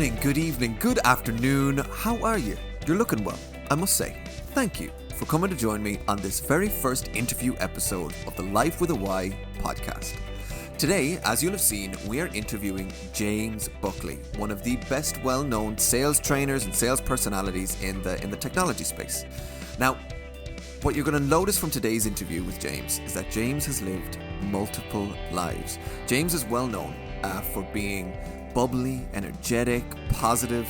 morning, good evening, good afternoon. How are you? You're looking well, I must say. Thank you for coming to join me on this very first interview episode of the Life with a Y podcast. Today, as you'll have seen, we are interviewing James Buckley, one of the best well-known sales trainers and sales personalities in the technology space. Now, what you're going to notice from today's interview with James is that James has lived multiple lives. James is well known for being bubbly, energetic, positive.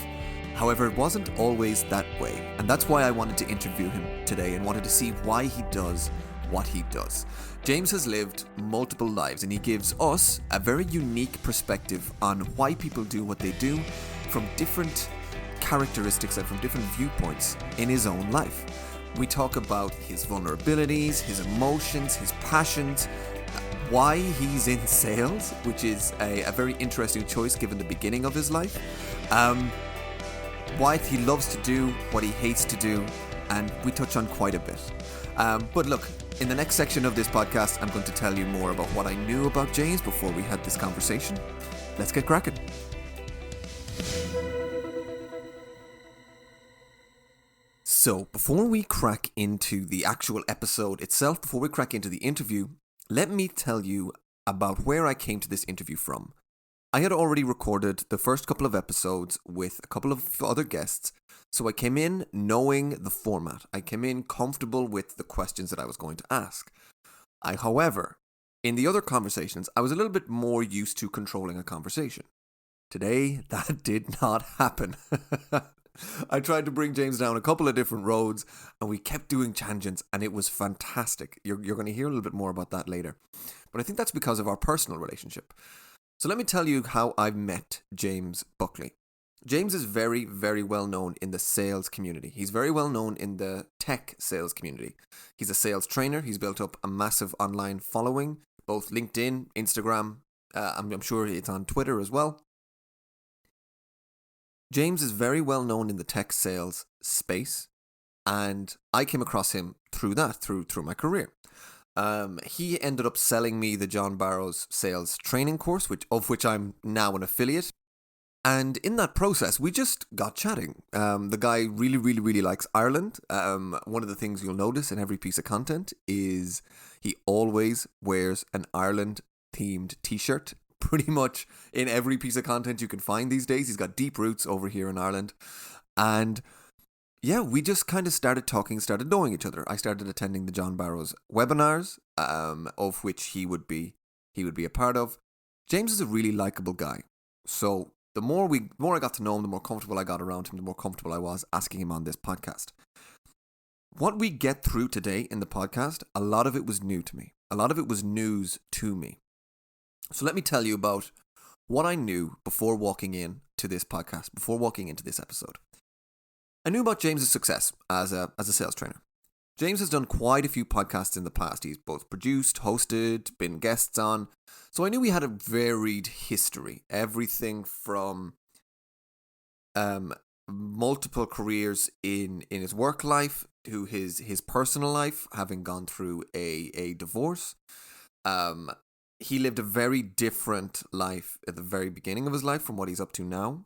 However, it wasn't always that way. And that's why I wanted to interview him today and wanted to see why he does what he does. James has lived multiple lives and he gives us a very unique perspective on why people do what they do from different characteristics and from different viewpoints in his own life. We talk about his vulnerabilities, his emotions, his passions, why he's in sales, which is a very interesting choice given the beginning of his life, why he loves to do what he hates to do, and we touch on quite a bit. But look, in the next section of this podcast, I'm going to tell you more about what I knew about James before we had this conversation. Let's get cracking. So, before we crack into the actual episode itself, before we crack into the interview, let me tell you about where I came to this interview from. I had already recorded the first couple of episodes with a couple of other guests, so I came in knowing the format. I came in comfortable with the questions that I was going to ask. However, in the other conversations, I was a little bit more used to controlling a conversation. Today, that did not happen. I tried to bring James down a couple of different roads and we kept doing tangents and it was fantastic. You're going to hear a little bit more about that later. But I think that's because of our personal relationship. So let me tell you how I met James Buckley. James is very, very well known in the sales community. He's very well known in the tech sales community. He's a sales trainer. He's built up a massive online following, both LinkedIn, Instagram. I'm sure it's on Twitter as well. James is very well known in the tech sales space, and I came across him through my career. He ended up selling me the John Barrows sales training course, of which I'm now an affiliate. And in that process, we just got chatting. The guy really, really, really likes Ireland. One of the things you'll notice in every piece of content is he always wears an Ireland-themed t-shirt. Pretty much in every piece of content you can find these days. He's got deep roots over here in Ireland. And yeah, we just kind of started talking, started knowing each other. I started attending the John Barrows webinars, of which he would be a part of. James is a really likable guy. So the more I got to know him, the more comfortable I got around him, the more comfortable I was asking him on this podcast. What we get through today in the podcast, a lot of it was new to me. A lot of it was news to me. So let me tell you about what I knew before walking into this podcast, before walking into this episode. I knew about James's success as a sales trainer. James has done quite a few podcasts in the past. He's both produced, hosted, been guests on. So I knew he had a varied history. Everything from multiple careers in his work life to his personal life, having gone through a divorce. He lived a very different life at the very beginning of his life from what he's up to now.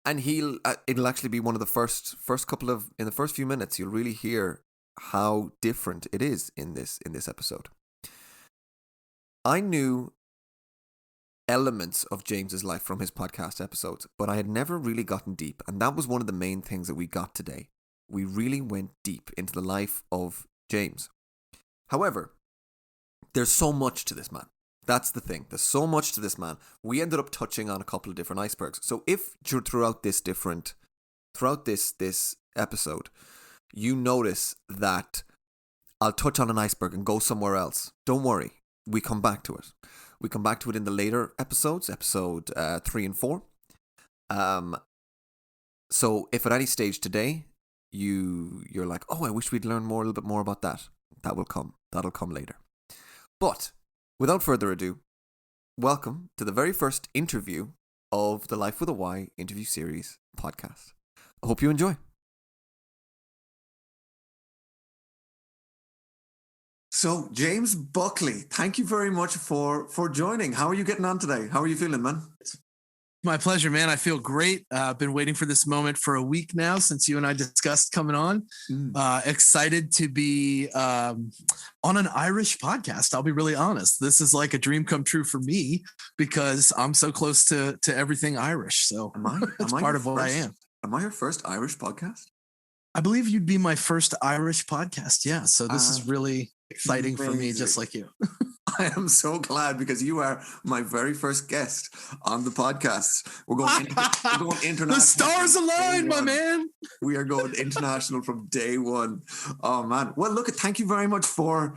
And it'll actually be one of the first in the first few minutes, you'll really hear how different it is in this episode. I knew elements of James's life from his podcast episodes, but I had never really gotten deep. And that was one of the main things that we got today. We really went deep into the life of James. However, there's so much to this man. That's the thing. There's so much to this man. We ended up touching on a couple of different icebergs. So if throughout this episode, you notice that I'll touch on an iceberg and go somewhere else, don't worry. We come back to it. We come back to it in the later episodes, episode 3 and 4. So if at any stage today you're like, oh, I wish we'd learn a little bit more about that, that will come. That'll come later. But without further ado, welcome to the very first interview of the Life with a Y interview series podcast. I hope you enjoy. So, James Buckley, thank you very much for joining. How are you getting on today? How are you feeling, man? My pleasure, man. I feel great. I've been waiting for this moment for a week now since you and I discussed coming on. Excited to be on an Irish podcast. I'll be really honest. This is like a dream come true for me because I'm so close to everything Irish. So it's part of what I am. Am I your first Irish podcast? I believe you'd be my first Irish podcast. Yeah. So this is really exciting for me, just like you. I am so glad because you are my very first guest on the podcast. We're going international. The stars aligned, my man. We are going international from day one. Oh man. Well, look, thank you very much for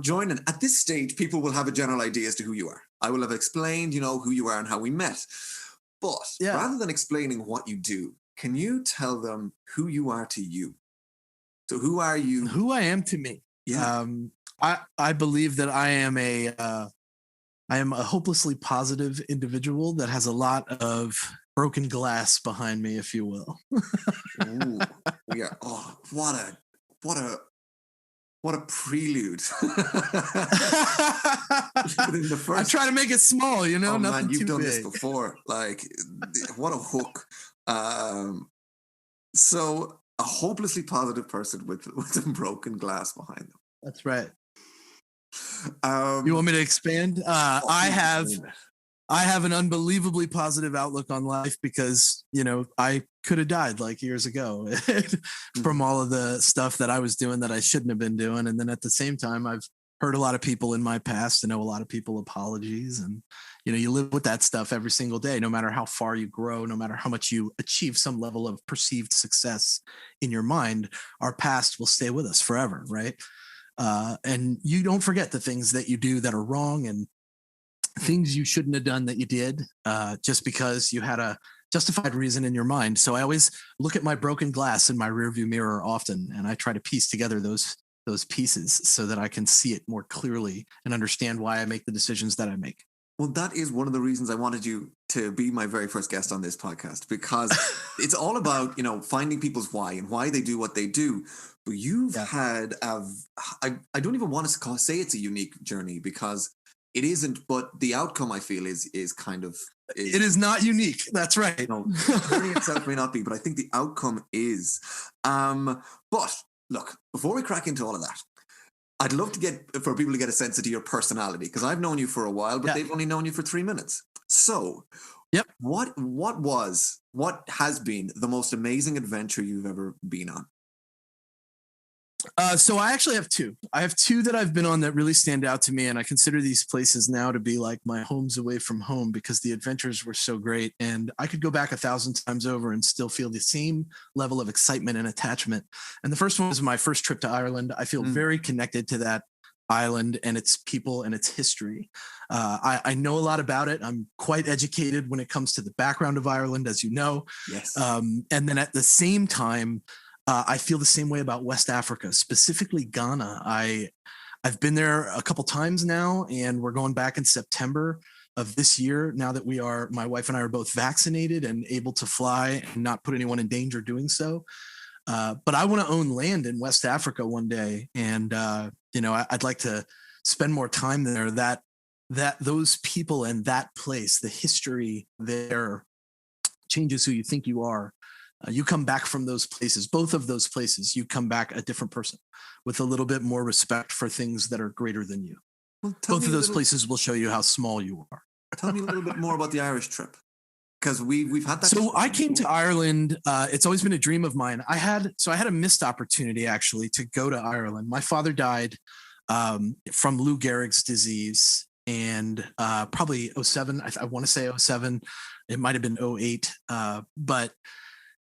joining. At this stage, people will have a general idea as to who you are. I will have explained, who you are and how we met. But rather than explaining what you do, can you tell them who you are to you? So who are you? Who I am to me. Yeah. I believe that I am a hopelessly positive individual that has a lot of broken glass behind me, if you will. Ooh, yeah. Oh, what a prelude. I try to make it small, Oh, nothing man, you've too done big. this before. Like, what a hook. So a hopelessly positive person with some broken glass behind them. That's right. You want me to expand? I have an unbelievably positive outlook on life because, I could have died like years ago from all of the stuff that I was doing that I shouldn't have been doing. And then at the same time, I've hurt a lot of people in my past and owe a lot of people apologies. And, you live with that stuff every single day, no matter how far you grow, no matter how much you achieve some level of perceived success in your mind, our past will stay with us forever. Right. And you don't forget the things that you do that are wrong and things you shouldn't have done that you did just because you had a justified reason in your mind. So I always look at my broken glass in my rearview mirror often, and I try to piece together those pieces so that I can see it more clearly and understand why I make the decisions that I make. Well, that is one of the reasons I wanted you to be my very first guest on this podcast, because it's all about, finding people's why and why they do what they do. But you've had, I don't even want to say it's a unique journey because it isn't, but the outcome I feel is kind of... It is not unique. That's right. The journey itself may not be, but I think the outcome is. But look, before we crack into all of that, I'd love for people to get a sense of your personality, because I've known you for a while, but they've only known you for 3 minutes. So, what has been the most amazing adventure you've ever been on? So I actually have two. I have two that I've been on that really stand out to me, and I consider these places now to be like my homes away from home because the adventures were so great, and I could go back 1,000 times over and still feel the same level of excitement and attachment. And the first one was my first trip to Ireland. I feel very connected to that island and its people and its history. I know a lot about it. I'm quite educated when it comes to the background of Ireland, as you know. Yes. And then at the same time, I feel the same way about West Africa, specifically Ghana. I've been there a couple times now, and we're going back in September of this year. Now that my wife and I are both vaccinated and able to fly and not put anyone in danger doing so. But I want to own land in West Africa one day, and I'd like to spend more time there. That those people and that place, the history there, changes who you think you are. You come back from those places, both of those places, you come back a different person with a little bit more respect for things that are greater than you. Well, both of those places will show you how small you are. Tell me a little bit more about the Irish trip, because we've had that. So I came to Ireland. It's always been a dream of mine. I had a missed opportunity actually to go to Ireland. My father died from Lou Gehrig's disease, and probably 2007. I want to say 2007. It might have been 2008, but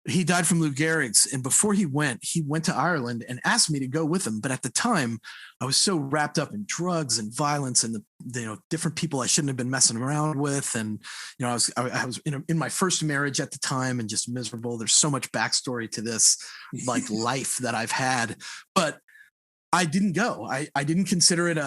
he died from Lou Gehrig's. And before he went to Ireland and asked me to go with him. But at the time, I was so wrapped up in drugs and violence and the different people I shouldn't have been messing around with. And, I was in my first marriage at the time and just miserable. There's so much backstory to this like life that I've had, but I didn't go. I didn't consider it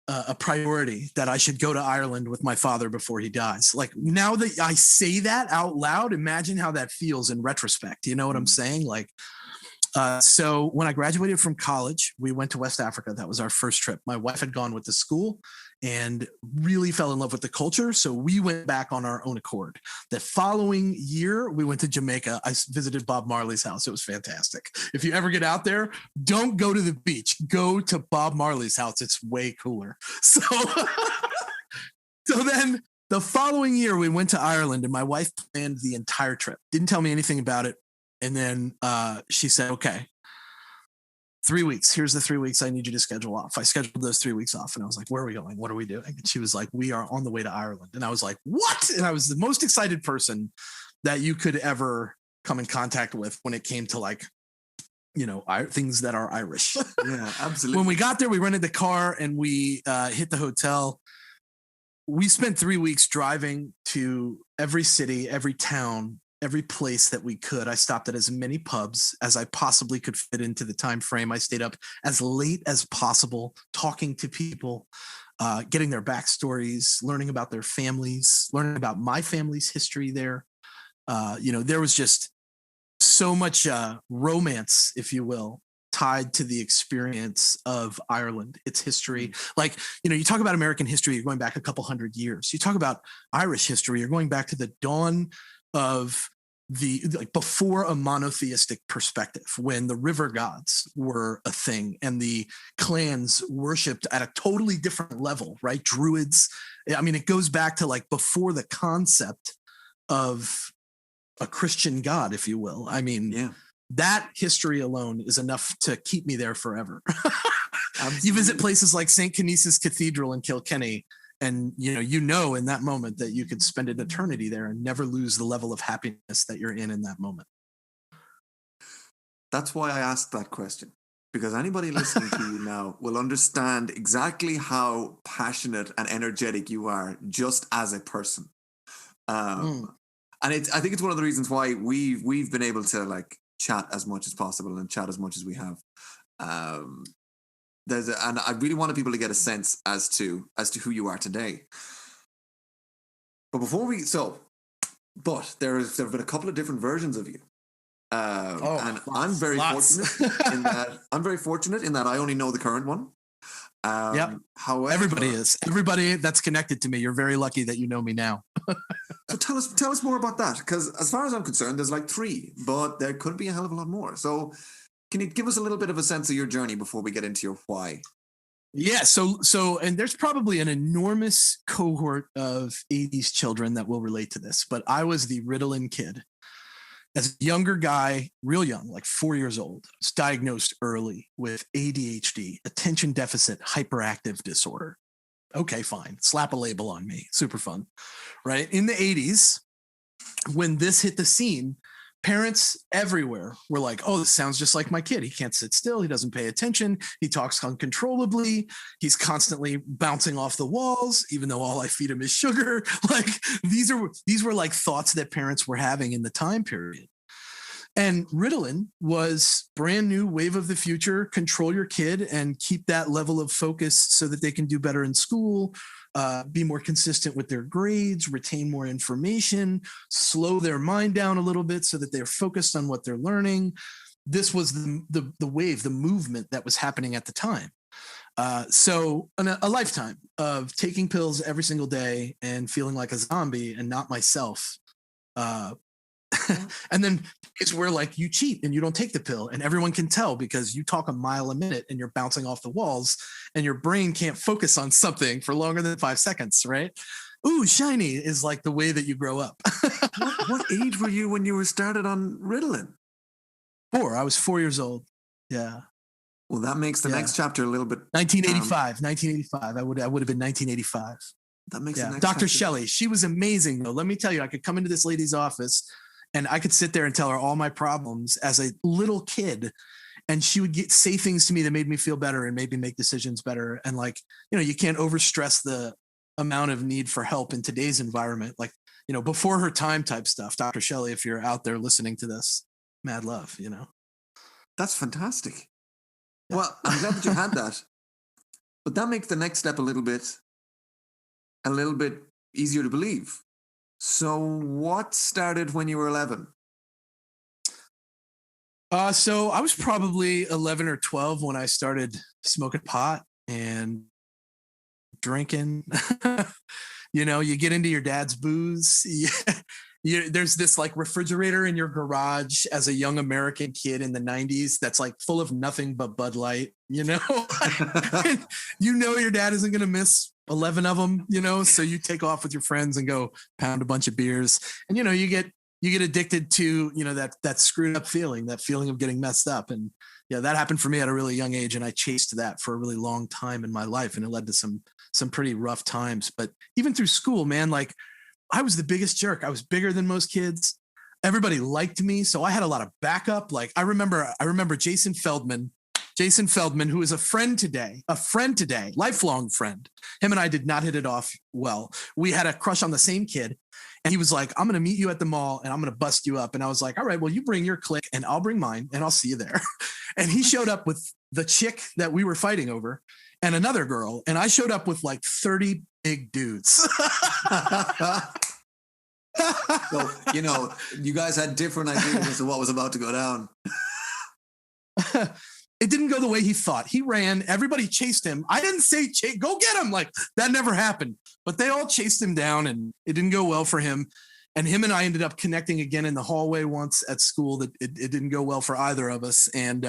a priority that I should go to Ireland with my father before he dies. Like, now that I say that out loud, imagine how that feels in retrospect. You know what I'm saying? Like, So when I graduated from college, we went to West Africa. That was our first trip. My wife had gone with the school and really fell in love with the culture. So we went back on our own accord. The following year, we went to Jamaica. I visited Bob Marley's house. It was fantastic. If you ever get out there, don't go to the beach. Go to Bob Marley's house. It's way cooler. So, so then the following year, we went to Ireland and my wife planned the entire trip. Didn't tell me anything about it. And then she said, okay, 3 weeks. Here's the 3 weeks I need you to schedule off. I scheduled those 3 weeks off and I was like, where are we going? What are we doing? And she was like, we are on the way to Ireland. And I was like, what? And I was the most excited person that you could ever come in contact with when it came to like, you know, things that are Irish. Yeah, absolutely. When we got there, we rented the car and we hit the hotel. We spent 3 weeks driving to every city, every town, every place that we could. I stopped at as many pubs as I possibly could fit into the time frame. I stayed up as late as possible, talking to people, getting their backstories, learning about their families, learning about my family's history there. You know, there was just so much romance, if you will, tied to the experience of Ireland, its history. Like, you know, you talk about American history, you're going back a couple hundred years. You talk about Irish history, you're going back to the dawn of before a monotheistic perspective, when the river gods were a thing and the clans worshipped at a totally different level, right? Druids. I mean, it goes back to like before the concept of a Christian God, if you will. I mean, that history alone is enough to keep me there forever. You visit places like St. Canice's Cathedral in Kilkenny, and you know in that moment that you could spend an eternity there and never lose the level of happiness that you're in that moment. That's why I asked that question, because anybody listening to you now will understand exactly how passionate and energetic you are just as a person. And I think it's one of the reasons why we've been able to like chat as much as possible and chat as much as we have. And I really wanted people to get a sense as to who you are today. But there have been a couple of different versions of you. And I'm very fortunate in that I only know the current one. However, everybody that's connected to me, you're very lucky that you know me now. So tell us more about that, because as far as I'm concerned, there's like 3, but there could be a hell of a lot more. So can you give us a little bit of a sense of your journey before we get into your why? Yeah, so and there's probably an enormous cohort of 80s children that will relate to this, but I was the Ritalin kid. As a younger guy, real young, like 4 years old, was diagnosed early with ADHD, attention deficit hyperactive disorder. Okay, fine. Slap a label on me. Super fun, right? In the 80s, when this hit the scene, parents everywhere were like, oh, this sounds just like my kid. He can't sit still. He doesn't pay attention. He talks uncontrollably. He's constantly bouncing off the walls, even though all I feed him is sugar. Like these were like thoughts that parents were having in the time period. And Ritalin was brand new, wave of the future, control your kid and keep that level of focus so that they can do better in school, be more consistent with their grades, retain more information, slow their mind down a little bit so that they're focused on what they're learning. This was the wave, the movement that was happening at the time. So a lifetime of taking pills every single day and feeling like a zombie and not myself. And then it's where like you cheat and you don't take the pill and everyone can tell because you talk a mile a minute and you're bouncing off the walls and your brain can't focus on something for longer than 5 seconds, right? Ooh, shiny is like the way that you grow up. What age were you when you were started on Ritalin? 4. I was 4 years old. Yeah. Well, that makes the next chapter a little bit. 1985. I would have been 1985. That makes the next Dr. Shelley. She was amazing though. Let me tell you, I could come into this lady's office and I could sit there and tell her all my problems as a little kid. And she would say things to me that made me feel better and made me make decisions better. And like, you can't overstress the amount of need for help in today's environment. Like, before her time type stuff. Dr. Shelley, if you're out there listening to this, mad love, That's fantastic. Yeah. Well, I'm glad that you had that. But that makes the next step a little bit easier to believe. So what started when you were 11? So I was probably 11 or 12 when I started smoking pot and drinking. You get into your dad's booze. There's this like refrigerator in your garage as a young American kid in the 90s that's like full of nothing but Bud Light, your dad isn't going to miss 11 of them, so you take off with your friends and go pound a bunch of beers. And, you get addicted to, that screwed up feeling, that feeling of getting messed up. And yeah, that happened for me at a really young age. And I chased that for a really long time in my life. And it led to some pretty rough times. But even through school, man, like I was the biggest jerk. I was bigger than most kids. Everybody liked me. So I had a lot of backup. Like I remember Jason Feldman, who is a friend today, lifelong friend. Him and I did not hit it off well. We had a crush on the same kid. And he was like, I'm going to meet you at the mall and I'm going to bust you up. And I was like, all right, well, you bring your clique and I'll bring mine and I'll see you there. And he showed up with the chick that we were fighting over and another girl. And I showed up with like 30 big dudes. So, you guys had different ideas as to what was about to go down. It didn't go the way he thought. He ran. Everybody chased him. I didn't say, go get him. Like that never happened. But they all chased him down and it didn't go well for him. And him and I ended up connecting again in the hallway once at school. That it didn't go well for either of us. And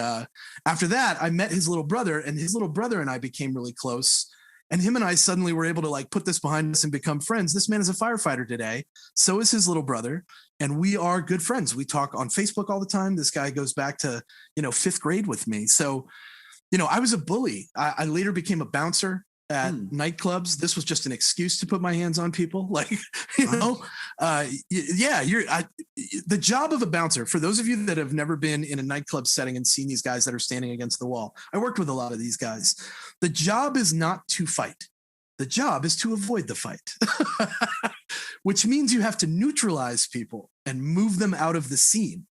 after that, I met his little brother, and his little brother and I became really close. And him and I suddenly were able to like put this behind us and become friends. This man is a firefighter today. So is his little brother. And we are good friends. We talk on Facebook all the time. This guy goes back to, 5th grade with me. So, I was a bully. I later became a bouncer at nightclubs. This was just an excuse to put my hands on people. Like, the job of a bouncer, for those of you that have never been in a nightclub setting and seen these guys that are standing against the wall, I worked with a lot of these guys. The job is not to fight. The job is to avoid the fight, which means you have to neutralize people and move them out of the scene.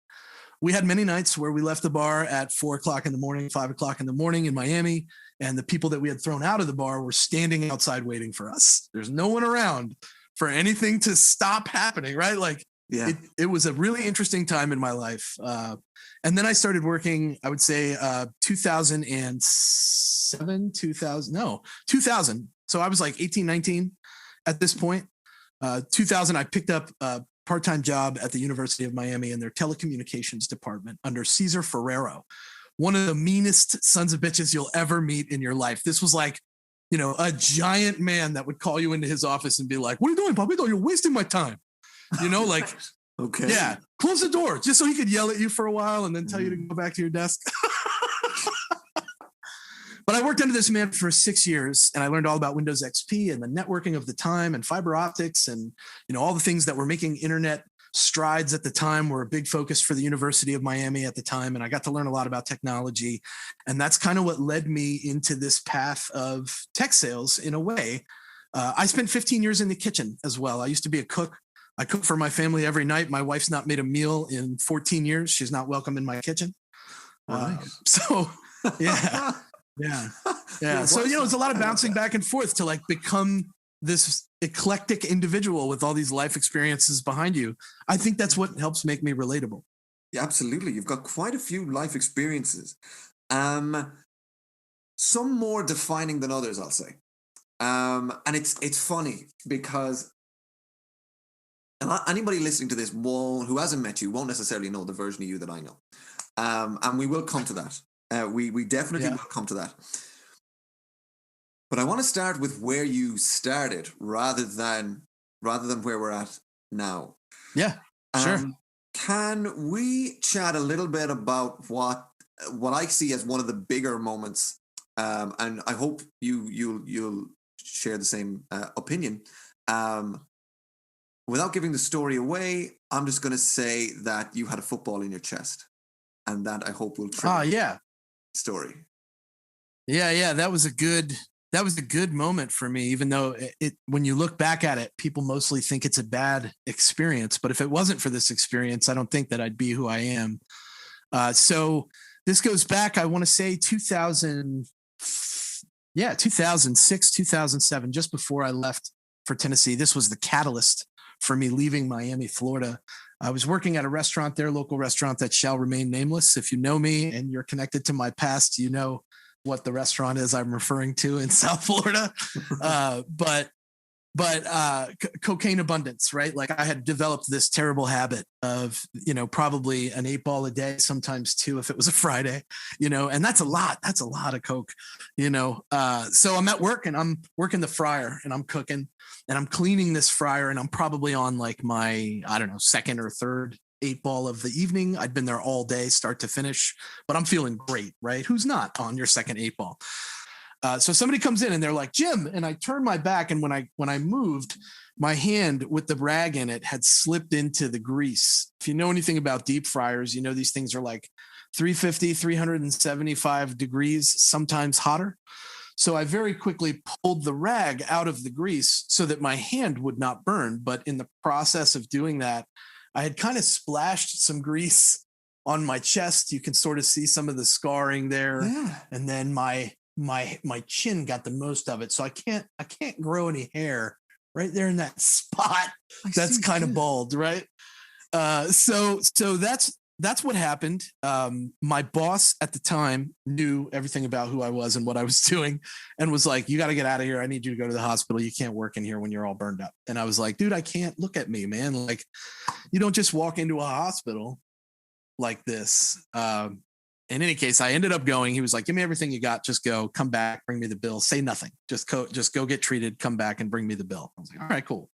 We had many nights where we left the bar at 4 o'clock in the morning, 5 o'clock in the morning in Miami, and the people that we had thrown out of the bar were standing outside waiting for us. There's no one around for anything to stop happening, right? Like, yeah. It was a really interesting time in my life. And then I started working, I would say 2000. So I was like 18, 19 at this point. 2000, I picked up a part-time job at the University of Miami in their telecommunications department under Cesar Ferrero, one of the meanest sons of bitches you'll ever meet in your life. This was like, a giant man that would call you into his office and be like, what are you doing, Papito? You're wasting my time. Like, okay, yeah, close the door just so he could yell at you for a while and then tell you to go back to your desk. But I worked under this man for 6 years, and I learned all about Windows XP and the networking of the time and fiber optics and, all the things that were making internet strides at the time were a big focus for the University of Miami at the time. And I got to learn a lot about technology. And that's kind of what led me into this path of tech sales in a way. I spent 15 years in the kitchen as well. I used to be a cook. I cook for my family every night. My wife's not made a meal in 14 years. She's not welcome in my kitchen. So, yeah. Yeah. So, it's a lot of bouncing back and forth to like become this eclectic individual with all these life experiences behind you. I think that's what helps make me relatable. Yeah, absolutely. You've got quite a few life experiences. Some more defining than others, I'll say. And it's funny because anybody listening to this who hasn't met you won't necessarily know the version of you that I know. And we will come to that. We definitely will come to that. But I want to start with where you started rather than where we're at now. Yeah, sure. Can we chat a little bit about what I see as one of the bigger moments? And I hope you'll share the same opinion. Without giving the story away, I'm just going to say that you had a football in your chest, and that I hope will trigger story. Yeah. That was a good moment for me, even though when you look back at it, people mostly think it's a bad experience. But if it wasn't for this experience, I don't think that I'd be who I am. So this goes back, I want to say 2006, 2007, just before I left for Tennessee. This was the catalyst for me leaving Miami, Florida. I was working at a restaurant there, local restaurant that shall remain nameless. If you know me and you're connected to my past, you know what the restaurant is I'm referring to in South Florida. Cocaine abundance, right? Like I had developed this terrible habit of, probably an 8-ball a day, sometimes 2 if it was a Friday, and that's a lot of Coke, so I'm at work and I'm working the fryer and I'm cooking and I'm cleaning this fryer and I'm probably on like my, I don't know, second or third 8-ball of the evening. I'd been there all day, start to finish, but I'm feeling great, right? Who's not on your second 8-ball? So somebody comes in and they're like, Jim, and I turn my back. And when I moved, my hand with the rag in it had slipped into the grease. If you know anything about deep fryers, these things are like 350, 375 degrees, sometimes hotter. So I very quickly pulled the rag out of the grease so that my hand would not burn. But in the process of doing that, I had kind of splashed some grease on my chest. You can sort of see some of the scarring there. Yeah. And then my chin got the most of it. So I can't grow any hair right there in that spot. That's kind of bald, right? So that's what happened. My boss at the time knew everything about who I was and what I was doing and was like, you got to get out of here. I need you to go to the hospital. You can't work in here when you're all burned up. And I was like, dude, I can't. Look at me, man. Like, you don't just walk into a hospital like this. In any case, I ended up going. He was like, give me everything you got. Just go, come back, bring me the bill. Say nothing. Just go get treated, come back and bring me the bill. I was like, all right, cool.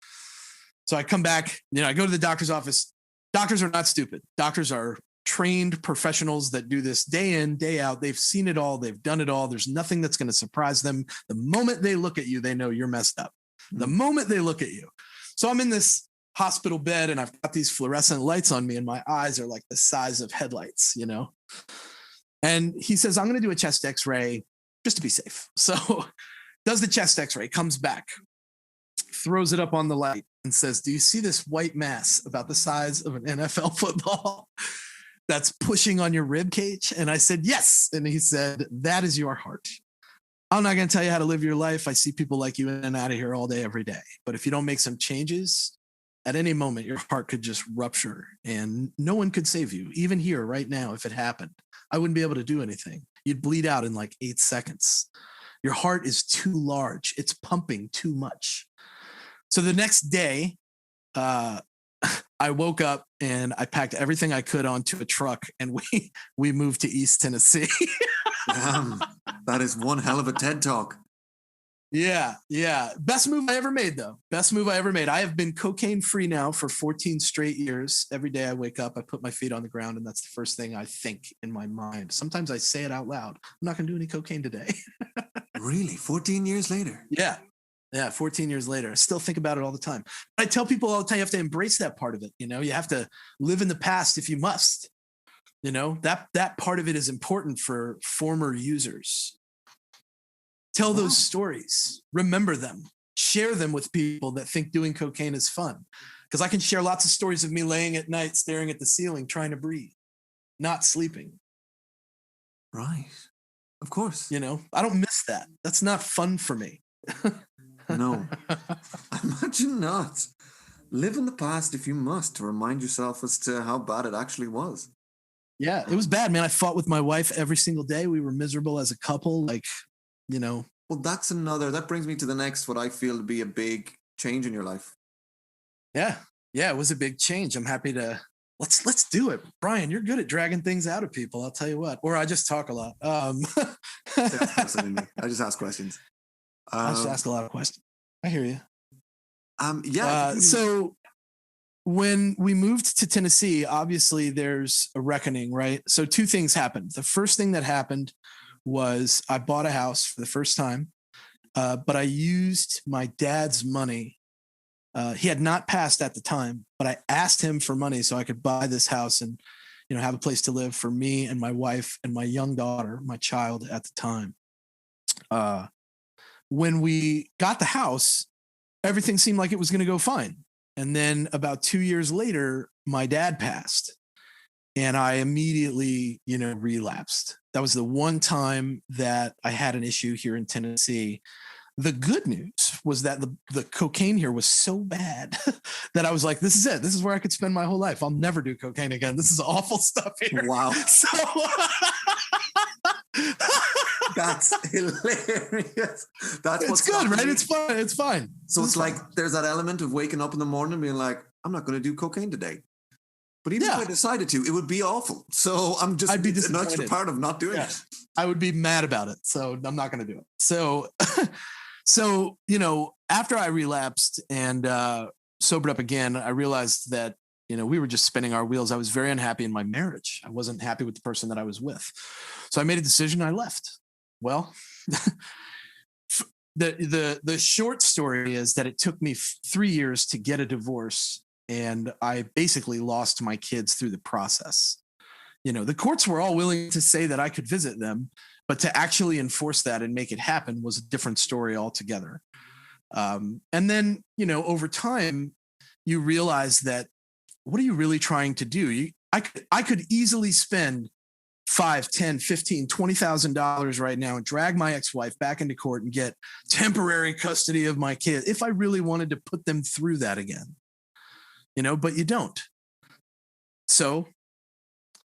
So I come back, I go to the doctor's office. Doctors are not stupid. Doctors are trained professionals that do this day in, day out. They've seen it all. They've done it all. There's nothing that's going to surprise them. The moment they look at you, they know you're messed up. The moment they look at you. So I'm in this hospital bed and I've got these fluorescent lights on me and my eyes are like the size of headlights, And he says, I'm going to do a chest x-ray just to be safe. So does the chest x-ray, comes back, throws it up on the light and says, do you see this white mass about the size of an NFL football that's pushing on your rib cage? And I said, yes. And he said, that is your heart. I'm not going to tell you how to live your life. I see people like you in and out of here all day, every day. But if you don't make some changes, at any moment, your heart could just rupture and no one could save you. Even here right now, if it happened, I wouldn't be able to do anything. You'd bleed out in like 8 seconds. Your heart is too large. It's pumping too much. So the next day, I woke up and I packed everything I could onto a truck and we moved to East Tennessee. Damn, that is one hell of a TED Talk. Yeah. Best move I ever made, though. Best move I ever made. I have been cocaine free now for 14 straight years. Every day I wake up, I put my feet on the ground, and that's the first thing I think in my mind. Sometimes I say it out loud. I'm not going to do any cocaine today. Really? 14 years later? Yeah. 14 years later. I still think about it all the time. I tell people all the time, you have to embrace that part of it. You have to live in the past if you must. That part of it is important for former users. Tell those stories, remember them, share them with people that think doing cocaine is fun. Because I can share lots of stories of me laying at night, staring at the ceiling, trying to breathe, not sleeping. Right. Of course. I don't miss that. That's not fun for me. No. Imagine not. Live in the past if you must to remind yourself as to how bad it actually was. Yeah, it was bad, man. I fought with my wife every single day. We were miserable as a couple. Well, that brings me to the next, what I feel to be a big change in your life. Yeah, it was a big change. I'm happy to, let's do it. Brian, you're good at dragging things out of people, I'll tell you what. Or I just talk a lot. I just ask questions. I just ask a lot of questions. I hear you. So when we moved to Tennessee, obviously there's a reckoning, right? So 2 things happened. The first thing that happened was I bought a house for the first time, but I used my dad's money. He had not passed at the time, but I asked him for money so I could buy this house and, have a place to live for me and my wife and my young daughter, my child at the time. When we got the house, everything seemed like it was going to go fine. And then about 2 years later, my dad passed and I immediately, relapsed. That was the one time that I had an issue here in Tennessee. The good news was that the cocaine here was so bad that I was like, this is it. This is where I could spend my whole life. I'll never do cocaine again. This is awful stuff here. Wow. So that's hilarious. That's it's good, right? It's fun. It's fine. So it's like there's that element of waking up in the morning and being like, I'm not going to do cocaine today. But even if I decided to, it would be awful. So I'd be an extra part of not doing it. I would be mad about it. So I'm not going to do it. So, after I relapsed and sobered up again, I realized that, we were just spinning our wheels. I was very unhappy in my marriage. I wasn't happy with the person that I was with. So I made a decision. I left. Well, the short story is that it took me 3 years to get a divorce. And I basically lost my kids through the process. The courts were all willing to say that I could visit them, but to actually enforce that and make it happen was a different story altogether. And then, over time, you realize that what are you really trying to do? I could easily spend $5, $10, $15, $20,000 right now and drag my ex-wife back into court and get temporary custody of my kid if I really wanted to put them through that again. But you don't. So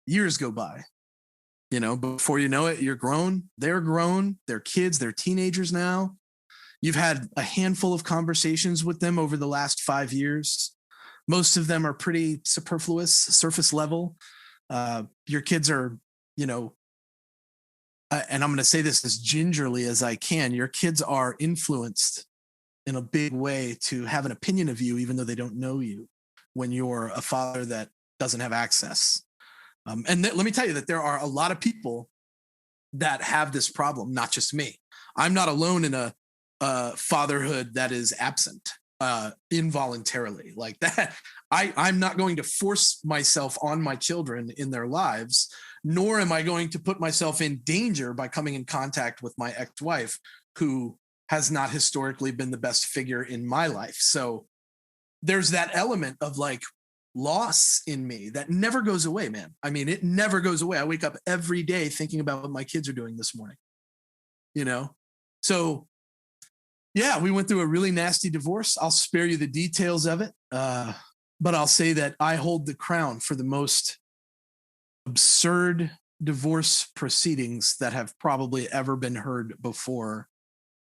years go by, before you know it, you're grown, they're kids, they're teenagers now. You've had a handful of conversations with them over the last 5 years. Most of them are pretty superfluous, surface level. Your kids are, and I'm going to say this as gingerly as I can, your kids are influenced in a big way to have an opinion of you, even though they don't know you, when you're a father that doesn't have access. Let me tell you that there are a lot of people that have this problem, not just me. I'm not alone in a fatherhood that is absent involuntarily like that. I'm not going to force myself on my children in their lives, nor am I going to put myself in danger by coming in contact with my ex-wife, who has not historically been the best figure in my life. So there's that element of like loss in me that never goes away, man. I mean, it never goes away. I wake up every day thinking about what my kids are doing this morning, So yeah, we went through a really nasty divorce. I'll spare you the details of it. But I'll say that I hold the crown for the most absurd divorce proceedings that have probably ever been heard before.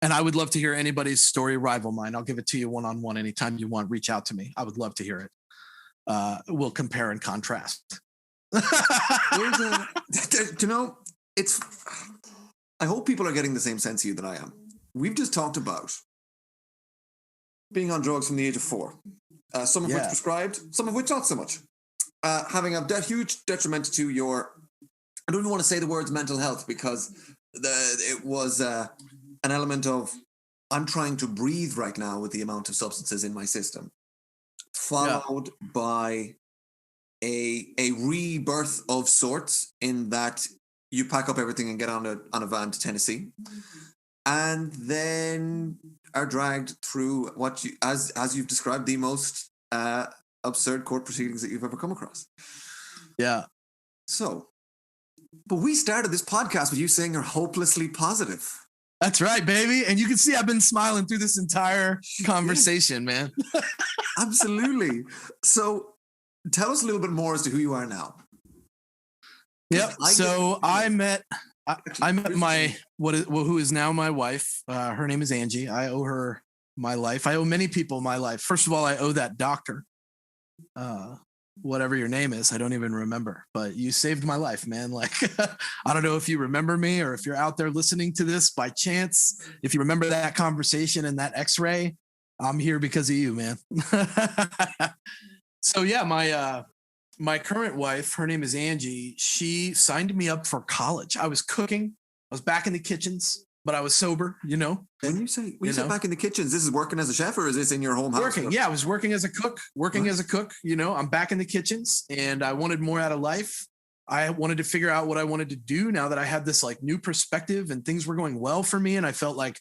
And I would love to hear anybody's story rival mine. I'll give it to you one-on-one anytime you want. Reach out to me. I would love to hear it. We'll compare and contrast. I hope people are getting the same sense of you that I am. We've just talked about being on drugs from the age of 4, some of which prescribed, some of which not so much. Having a huge detriment to your, I don't even want to say the words mental health, because it was an element of, I'm trying to breathe right now with the amount of substances in my system, followed by a rebirth of sorts, in that you pack up everything and get on a van to Tennessee, and then are dragged through what you, as you've described, the most absurd court proceedings that you've ever come across. Yeah. So, but we started this podcast with you saying you're hopelessly positive. That's right, baby. And you can see I've been smiling through this entire conversation, man. Absolutely. So tell us a little bit more as to who you are now. Yep. I met my who is now my wife. Her name is Angie. I owe her my life. I owe many people my life. First of all, I owe that doctor. Whatever your name is, I don't even remember, but you saved my life, man. Like, I don't know if you remember me, or if you're out there listening to this by chance, if you remember that conversation and that X-ray, I'm here because of you, man. So yeah, my current wife, her name is Angie. She signed me up for college. I was cooking. I was back in the kitchens, but I was sober, When you say back in the kitchens, this is working as a chef, or is this in your home house? Working. Yeah, I was working as a cook, I'm back in the kitchens, and I wanted more out of life. I wanted to figure out what I wanted to do now that I had this like new perspective and things were going well for me. And I felt like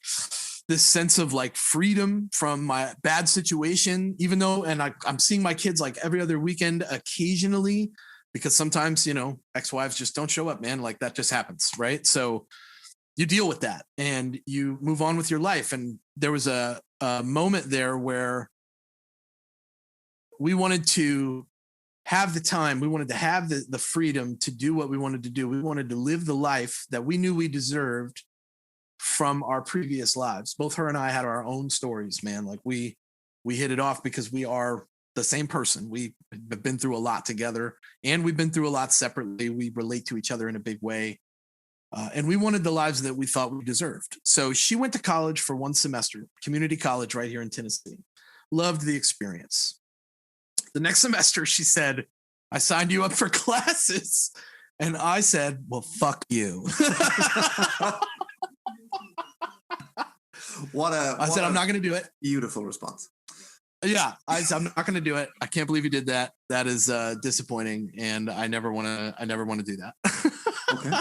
this sense of like freedom from my bad situation, even though, and I'm seeing my kids like every other weekend occasionally, because sometimes, ex-wives just don't show up, man. Like that just happens. Right. So, you deal with that and you move on with your life. And there was a moment there where we wanted to have the time, we wanted to have the freedom to do what we wanted to do. We wanted to live the life that we knew we deserved from our previous lives. Both her and I had our own stories, man. Like we hit it off because we are the same person. We've been through a lot together and we've been through a lot separately. We relate to each other in a big way. And we wanted the lives that we thought we deserved. So she went to college for 1 semester, community college right here in Tennessee. Loved the experience. The next semester, she said, I signed you up for classes. And I said, well, fuck you. I said, I'm not going to do it. Beautiful response. Yeah, I said, I'm not going to do it. I can't believe you did that. That is disappointing. And I never want to do that. Okay.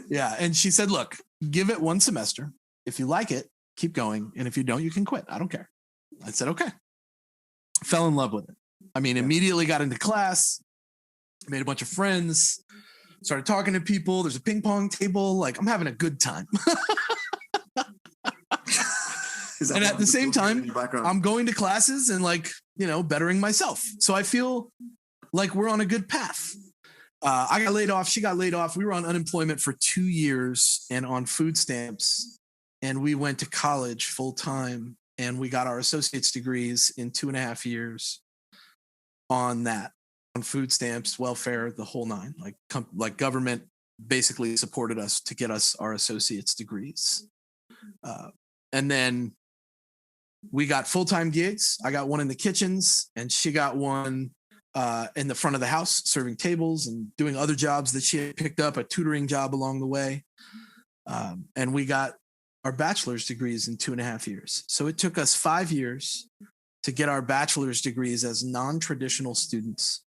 Yeah. And she said, look, give it 1 semester. If you like it, keep going. And if you don't, you can quit. I don't care. I said, okay. Fell in love with it. I mean, immediately got into class, made a bunch of friends, started talking to people. There's a ping pong table. Like, I'm having a good time. And at the same time, I'm going to classes and like, bettering myself. So I feel like we're on a good path. I got laid off. She got laid off. We were on unemployment for 2 years and on food stamps. And we went to college full time and we got our associate's degrees in 2.5 years on that, on food stamps, welfare, the whole nine. Like government basically supported us to get us our associate's degrees. And then we got full-time gigs. I got one in the kitchens and she got one in the front of the house, serving tables and doing other jobs that she had picked up, a tutoring job along the way. And we got our bachelor's degrees in 2.5 years. So it took us 5 years to get our bachelor's degrees as non-traditional students.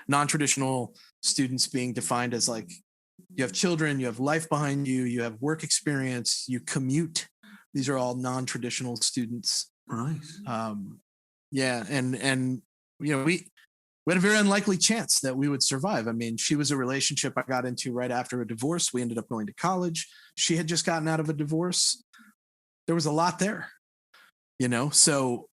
Non-traditional students being defined as like, you have children, you have life behind you, you have work experience, you commute. These are all non-traditional students. Right. Yeah. And we had a very unlikely chance that we would survive. I mean, she was a relationship I got into right after a divorce. We ended up going to college. She had just gotten out of a divorce. There was a lot there, so,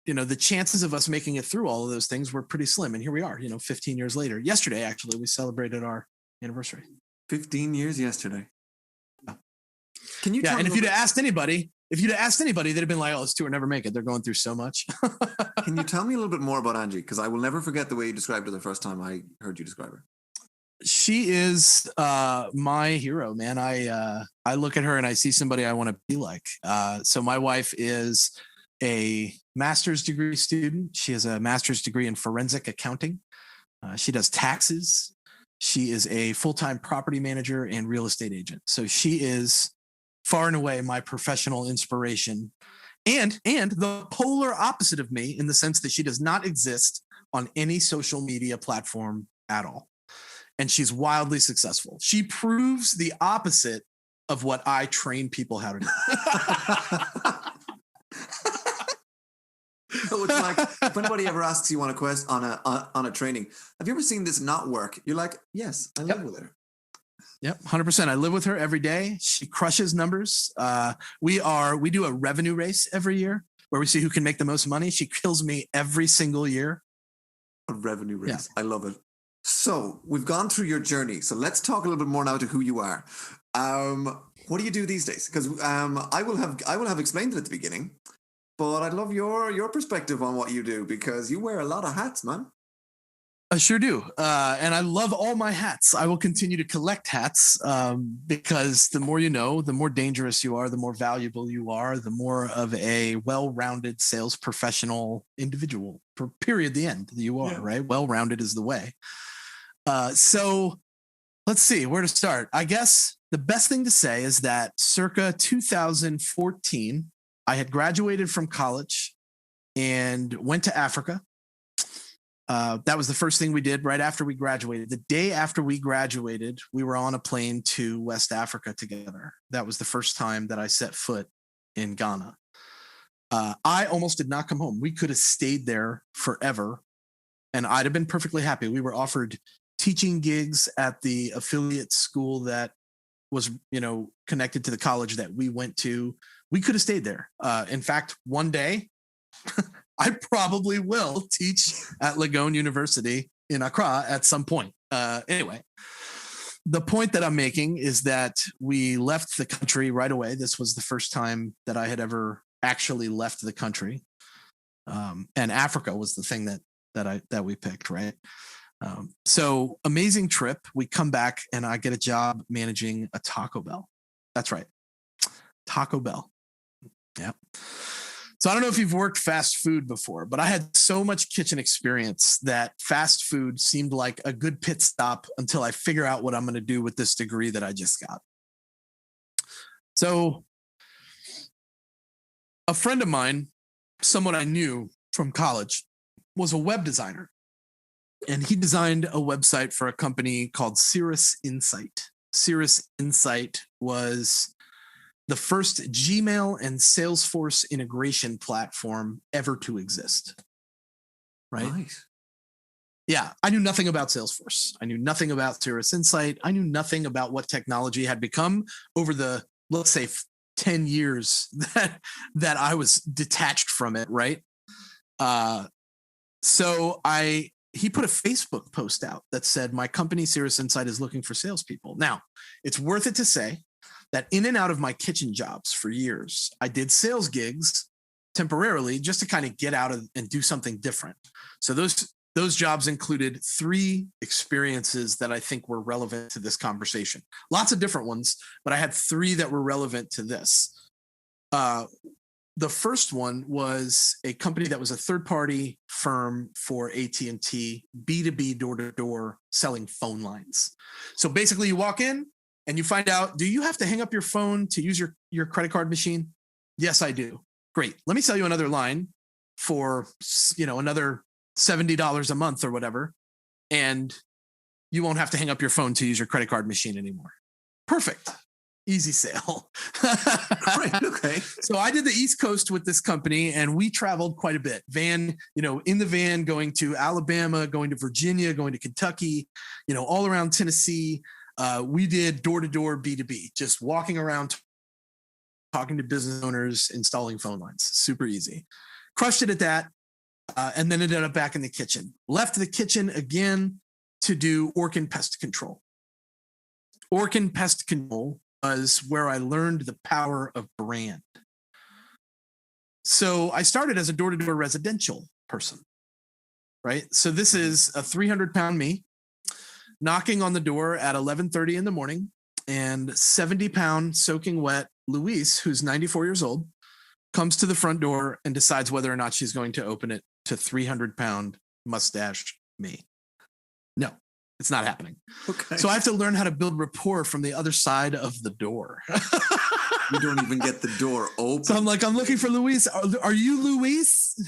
the chances of us making it through all of those things were pretty slim. And here we are, 15 years later. Yesterday, actually, we celebrated our anniversary. 15 years yesterday. Yeah. Can you tell me and if you'd have asked anybody, they'd have been like, oh, this two will never make it. They're going through so much. Can you tell me a little bit more about Angie? Because I will never forget the way you described her the first time I heard you describe her. She is my hero, man. I look at her and I see somebody I want to be like. So my wife is a master's degree student. She has a master's degree in forensic accounting. She does taxes. She is a full-time property manager and real estate agent. So she is far and away my professional inspiration and the polar opposite of me in the sense that she does not exist on any social media platform at all. And she's wildly successful. She proves the opposite of what I train people how to do. So it's like, if anybody ever asks you on a training, have you ever seen this not work? You're like, yes, I live with her. Yep, 100%. I live with her every day. She crushes numbers. We do a revenue race every year where we see who can make the most money. She kills me every single year. A revenue race. Yeah. I love it. So we've gone through your journey. So let's talk a little bit more now to who you are. What do you do these days? Because I will have explained it at the beginning, but I'd love your perspective on what you do because you wear a lot of hats, man. I sure do. And I love all my hats. I will continue to collect hats because the more you know, the more dangerous you are, the more valuable you are, the more of a well-rounded sales professional individual, period, the end, you are, right? Well-rounded is the way. So let's see where to start. I guess the best thing to say is that circa 2014, I had graduated from college and went to Africa. That was the first thing we did right after we graduated. The day after we graduated, we were on a plane to West Africa together. That was the first time that I set foot in Ghana. I almost did not come home. We could have stayed there forever, and I'd have been perfectly happy. We were offered teaching gigs at the affiliate school that was, connected to the college that we went to, we could have stayed there. In fact, one day I probably will teach at Legon University in Accra at some point. Anyway, the point that I'm making is that we left the country right away. This was the first time that I had ever actually left the country. And Africa was the thing that we picked, right? So amazing trip. We come back and I get a job managing a Taco Bell. That's right. Taco Bell. Yeah. So I don't know if you've worked fast food before, but I had so much kitchen experience that fast food seemed like a good pit stop until I figure out what I'm going to do with this degree that I just got. So a friend of mine, someone I knew from college, was a web designer. And he designed a website for a company called Cirrus Insight. Cirrus Insight was the first Gmail and Salesforce integration platform ever to exist. Right? Nice. Yeah, I knew nothing about Salesforce. I knew nothing about Cirrus Insight. I knew nothing about what technology had become over the, let's say, 10 years that I was detached from it, right? So he put a Facebook post out that said, my company, Cirrus Insight, is looking for salespeople. Now, it's worth it to say that in and out of my kitchen jobs for years, I did sales gigs temporarily just to kind of get out and do something different. So those jobs included 3 experiences that I think were relevant to this conversation. Lots of different ones, but I had 3 that were relevant to this. The first one was a company that was a third-party firm for AT&T, B2B door-to-door selling phone lines. So basically you walk in and you find out, do you have to hang up your phone to use your credit card machine? Yes, I do. Great. Let me sell you another line for, another $70 a month or whatever. And you won't have to hang up your phone to use your credit card machine anymore. Perfect. Easy sale. Right, okay. So I did the East Coast with this company and we traveled quite a bit. In the van, going to Alabama, going to Virginia, going to Kentucky, all around Tennessee. We did door-to-door B2B, just walking around, talking to business owners, installing phone lines. Super easy. Crushed it at that. And then ended up back in the kitchen. Left the kitchen again to do Orkin pest control. Orkin pest control was where I learned the power of brand. So I started as a door-to-door residential person, right? So this is a 300-pound me knocking on the door at 11:30 in the morning, and 70-pound soaking wet Louise, who's 94 years old, comes to the front door and decides whether or not she's going to open it to 300-pound mustache me. No. It's not happening. Okay. So I have to learn how to build rapport from the other side of the door. You don't even get the door open. So I'm like, I'm looking for Luis. Are you Luis?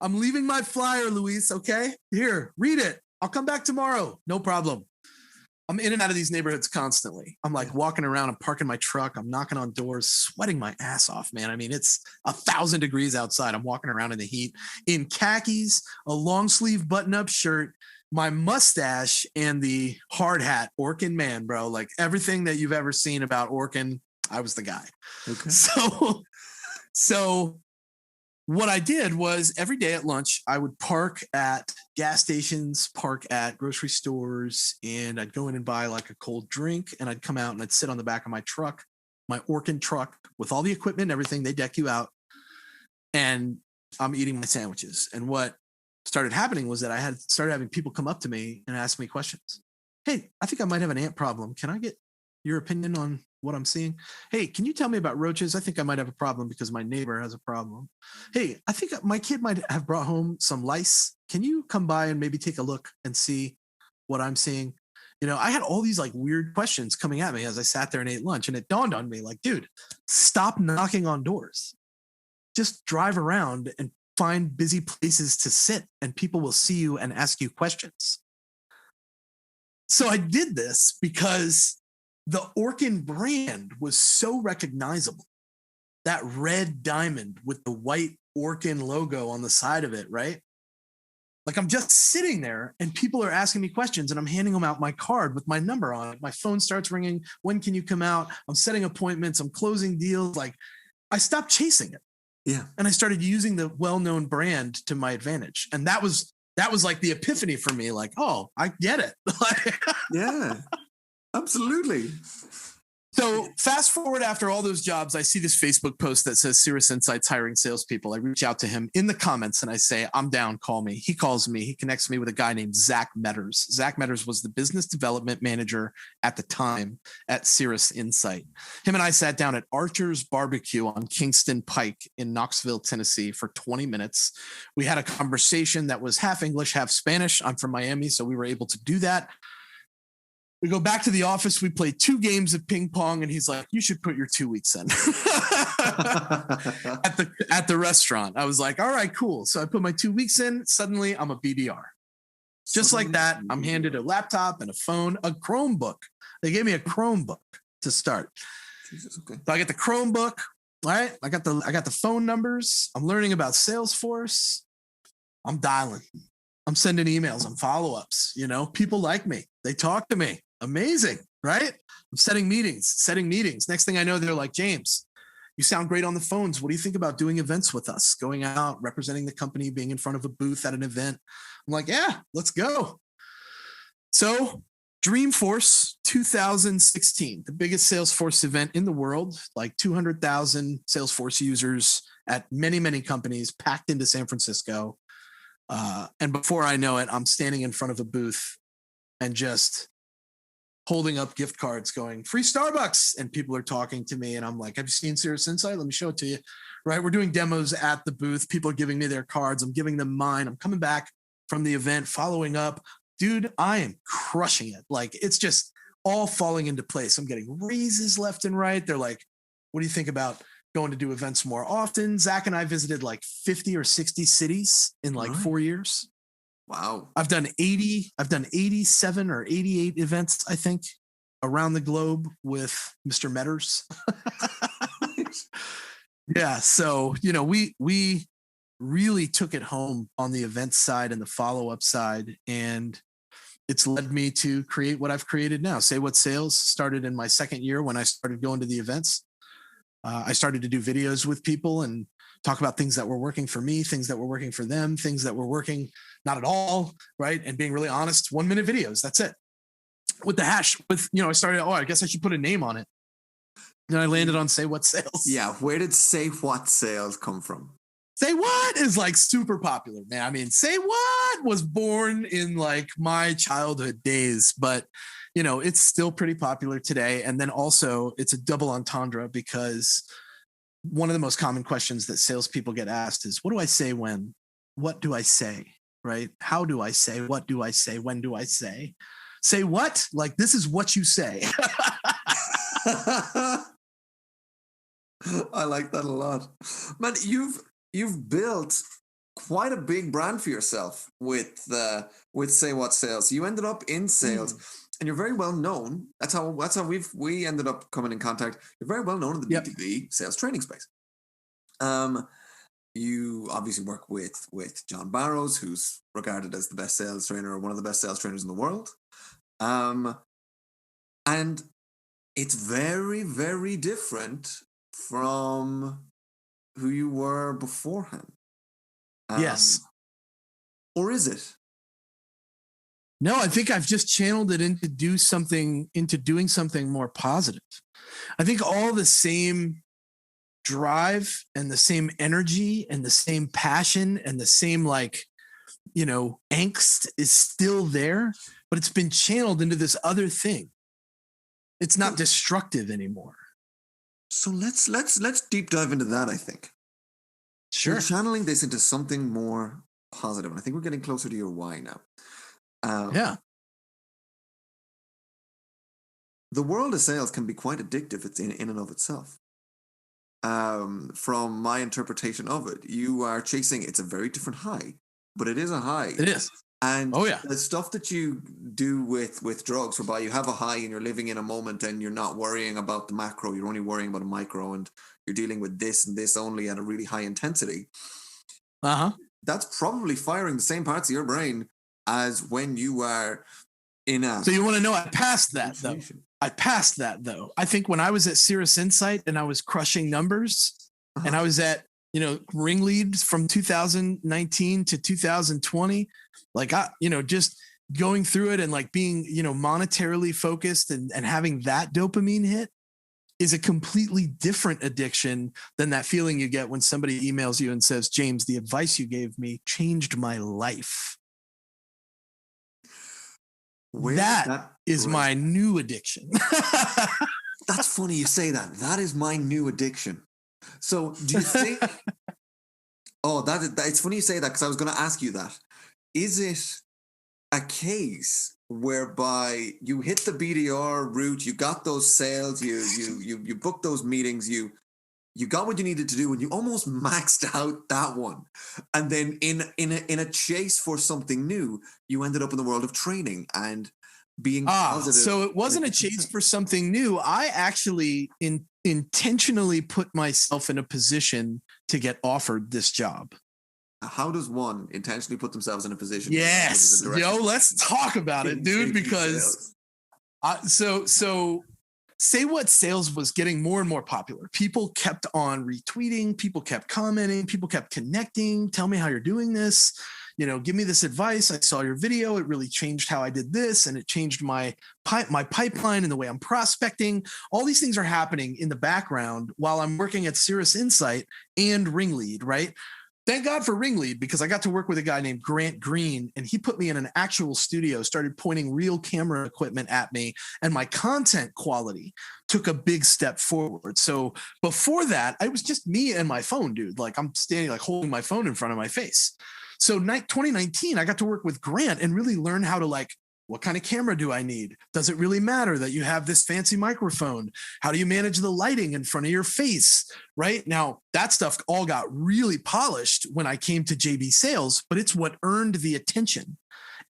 I'm leaving my flyer, Luis. Okay, here, read it. I'll come back tomorrow. No problem. I'm in and out of these neighborhoods constantly. I'm like walking around, I'm parking my truck, I'm knocking on doors, sweating my ass off, man. I mean, it's 1,000 degrees outside. I'm walking around in the heat in khakis, a long sleeve button up shirt, my mustache, and the hard hat. Orkin man, bro. Like everything that you've ever seen about Orkin, I was the guy. Okay. So what I did was every day at lunch, I would park at gas stations, park at grocery stores, and I'd go in and buy like a cold drink, and I'd come out and I'd sit on the back of my truck, my Orkin truck with all the equipment and everything. They deck you out, and I'm eating my sandwiches. And what started happening was that I had started having people come up to me and ask me questions. Hey, I think I might have an ant problem. Can I get your opinion on what I'm seeing? Hey, can you tell me about roaches? I think I might have a problem because my neighbor has a problem. Hey, I think my kid might have brought home some lice. Can you come by and maybe take a look and see what I'm seeing? I had all these like weird questions coming at me as I sat there and ate lunch, and it dawned on me like, dude, stop knocking on doors. Just drive around and find busy places to sit, and people will see you and ask you questions. So I did this because the Orkin brand was so recognizable. That red diamond with the white Orkin logo on the side of it, right? Like I'm just sitting there and people are asking me questions and I'm handing them out my card with my number on it. My phone starts ringing. When can you come out? I'm setting appointments. I'm closing deals. Like I stopped chasing it. Yeah. And I started using the well-known brand to my advantage. And that was like the epiphany for me. Like, oh, I get it. Yeah, absolutely. So fast forward after all those jobs, I see this Facebook post that says Cirrus Insights hiring salespeople. I reach out to him in the comments and I say, I'm down, call me. He calls me. He connects me with a guy named Zach Metters. Zach Metters was the business development manager at the time at Cirrus Insight. Him and I sat down at Archer's Barbecue on Kingston Pike in Knoxville, Tennessee for 20 minutes. We had a conversation that was half English, half Spanish. I'm from Miami, so we were able to do that. We go back to the office. We play 2 games of ping pong, and he's like, "You should put your 2 weeks in." at the restaurant. I was like, "All right, cool." So I put my 2 weeks in. Suddenly, I'm a BDR. Just like that, I'm handed a laptop and a phone, a Chromebook. They gave me a Chromebook to start. Jesus, okay. So I get the Chromebook. All right, I got the phone numbers. I'm learning about Salesforce. I'm dialing. I'm sending emails. I'm follow-ups. You know, people like me. They talk to me. Amazing, right? I'm setting meetings. Next thing I know, they're like, "James, you sound great on the phones. What do you think about doing events with us? Going out, representing the company, being in front of a booth at an event?" I'm like, "Yeah, let's go." So Dreamforce 2016, the biggest Salesforce event in the world, like 200,000 Salesforce users at many, many companies packed into San Francisco. And before I know it, I'm standing in front of a booth and just holding up gift cards going, "Free Starbucks." And people are talking to me. And I'm like, "Have you seen Cirrus Insight? Let me show it to you." Right. We're doing demos at the booth. People are giving me their cards. I'm giving them mine. I'm coming back from the event, following up. Dude, I am crushing it. Like, it's just all falling into place. I'm getting raises left and right. They're like, "What do you think about going to do events more often?" Zach and I visited like 50 or 60 cities in like 4 years. Wow. I've done 87 or 88 events, I think, around the globe with Mr. Metters. Yeah. So, you know, we really took it home on the event side and the follow-up side. And it's led me to create what I've created now. Say What Sales started in my second year when I started going to the events. I started to do videos with people and talk about things that were working for me, things that were working for them, things that were working not at all, right? And being really honest, 1-minute videos, that's it. With the hash, I started, I guess I should put a name on it. And I landed on Say What Sales. Yeah, where did Say What Sales come from? Say What is like super popular, man. I mean, Say What was born in like my childhood days, but you know, it's still pretty popular today. And then also it's a double entendre because one of the most common questions that salespeople get asked is, what do I say when? What do I say? Right? How do I say? What do I say? When do I say? Say what? Like, this is what you say. I like that a lot. Man, you've built quite a big brand for yourself with Say What Sales. You ended up in sales. And you're very well known. That's how we ended up coming in contact. You're very well known in the B2B sales training space. You obviously work with John Barrows, who's regarded as the best sales trainer or one of the best sales trainers in the world. And it's very, very different from who you were beforehand. Yes. Or is it? No, I think I've just channeled it into doing something more positive. I think all the same drive and the same energy and the same passion and the same angst is still there, but it's been channeled into this other thing. It's not destructive anymore. So let's deep dive into that, I think. Sure. We're channeling this into something more positive. And I think we're getting closer to your why now. Yeah. The world of sales can be quite addictive. It's in and of itself. From my interpretation of it, you are chasing. It's a very different high, but it is a high. It is. And the stuff that you do with drugs, whereby you have a high and you're living in a moment and you're not worrying about the macro, you're only worrying about a micro, and you're dealing with this and this only at a really high intensity. that's probably firing the same parts of your brain as when you are in a. So you want to know, I passed that though. I think when I was at Cirrus Insight and I was crushing numbers, and I was at, Ringlead from 2019 to 2020, like just going through it and like being, monetarily focused and having that dopamine hit is a completely different addiction than that feeling you get when somebody emails you and says, James, the advice you gave me changed my life. That is my new addiction. That's funny you say that. That is my new addiction. So do you think... it's funny you say that, because I was going to ask you that. Is it a case whereby you hit the BDR route, you got those sales, you booked those meetings, you got what you needed to do, and you almost maxed out that one, and then in a chase for something new, you ended up in the world of training and being positive? So it wasn't a chase for something new. I actually intentionally put myself in a position to get offered this job. How does one intentionally put themselves in a position? Yes, let's talk about it, dude. Because so Say What Sales was getting more and more popular. People kept on retweeting, people kept commenting, people kept connecting. Tell me how you're doing this. Give me this advice. I saw your video. It really changed how I did this, and it changed my pipeline and the way I'm prospecting. All these things are happening in the background while I'm working at Cirrus Insight and Ringlead, right? Thank God for Ringlead, because I got to work with a guy named Grant Green, and he put me in an actual studio, started pointing real camera equipment at me, and my content quality took a big step forward. So before that, I was just me and my phone, dude. Like, I'm standing, like, holding my phone in front of my face. So 2019, I got to work with Grant and really learn how to, like, what kind of camera do I need? Does it really matter that you have this fancy microphone? How do you manage the lighting in front of your face? Right now, that stuff all got really polished when I came to JB Sales, but it's what earned the attention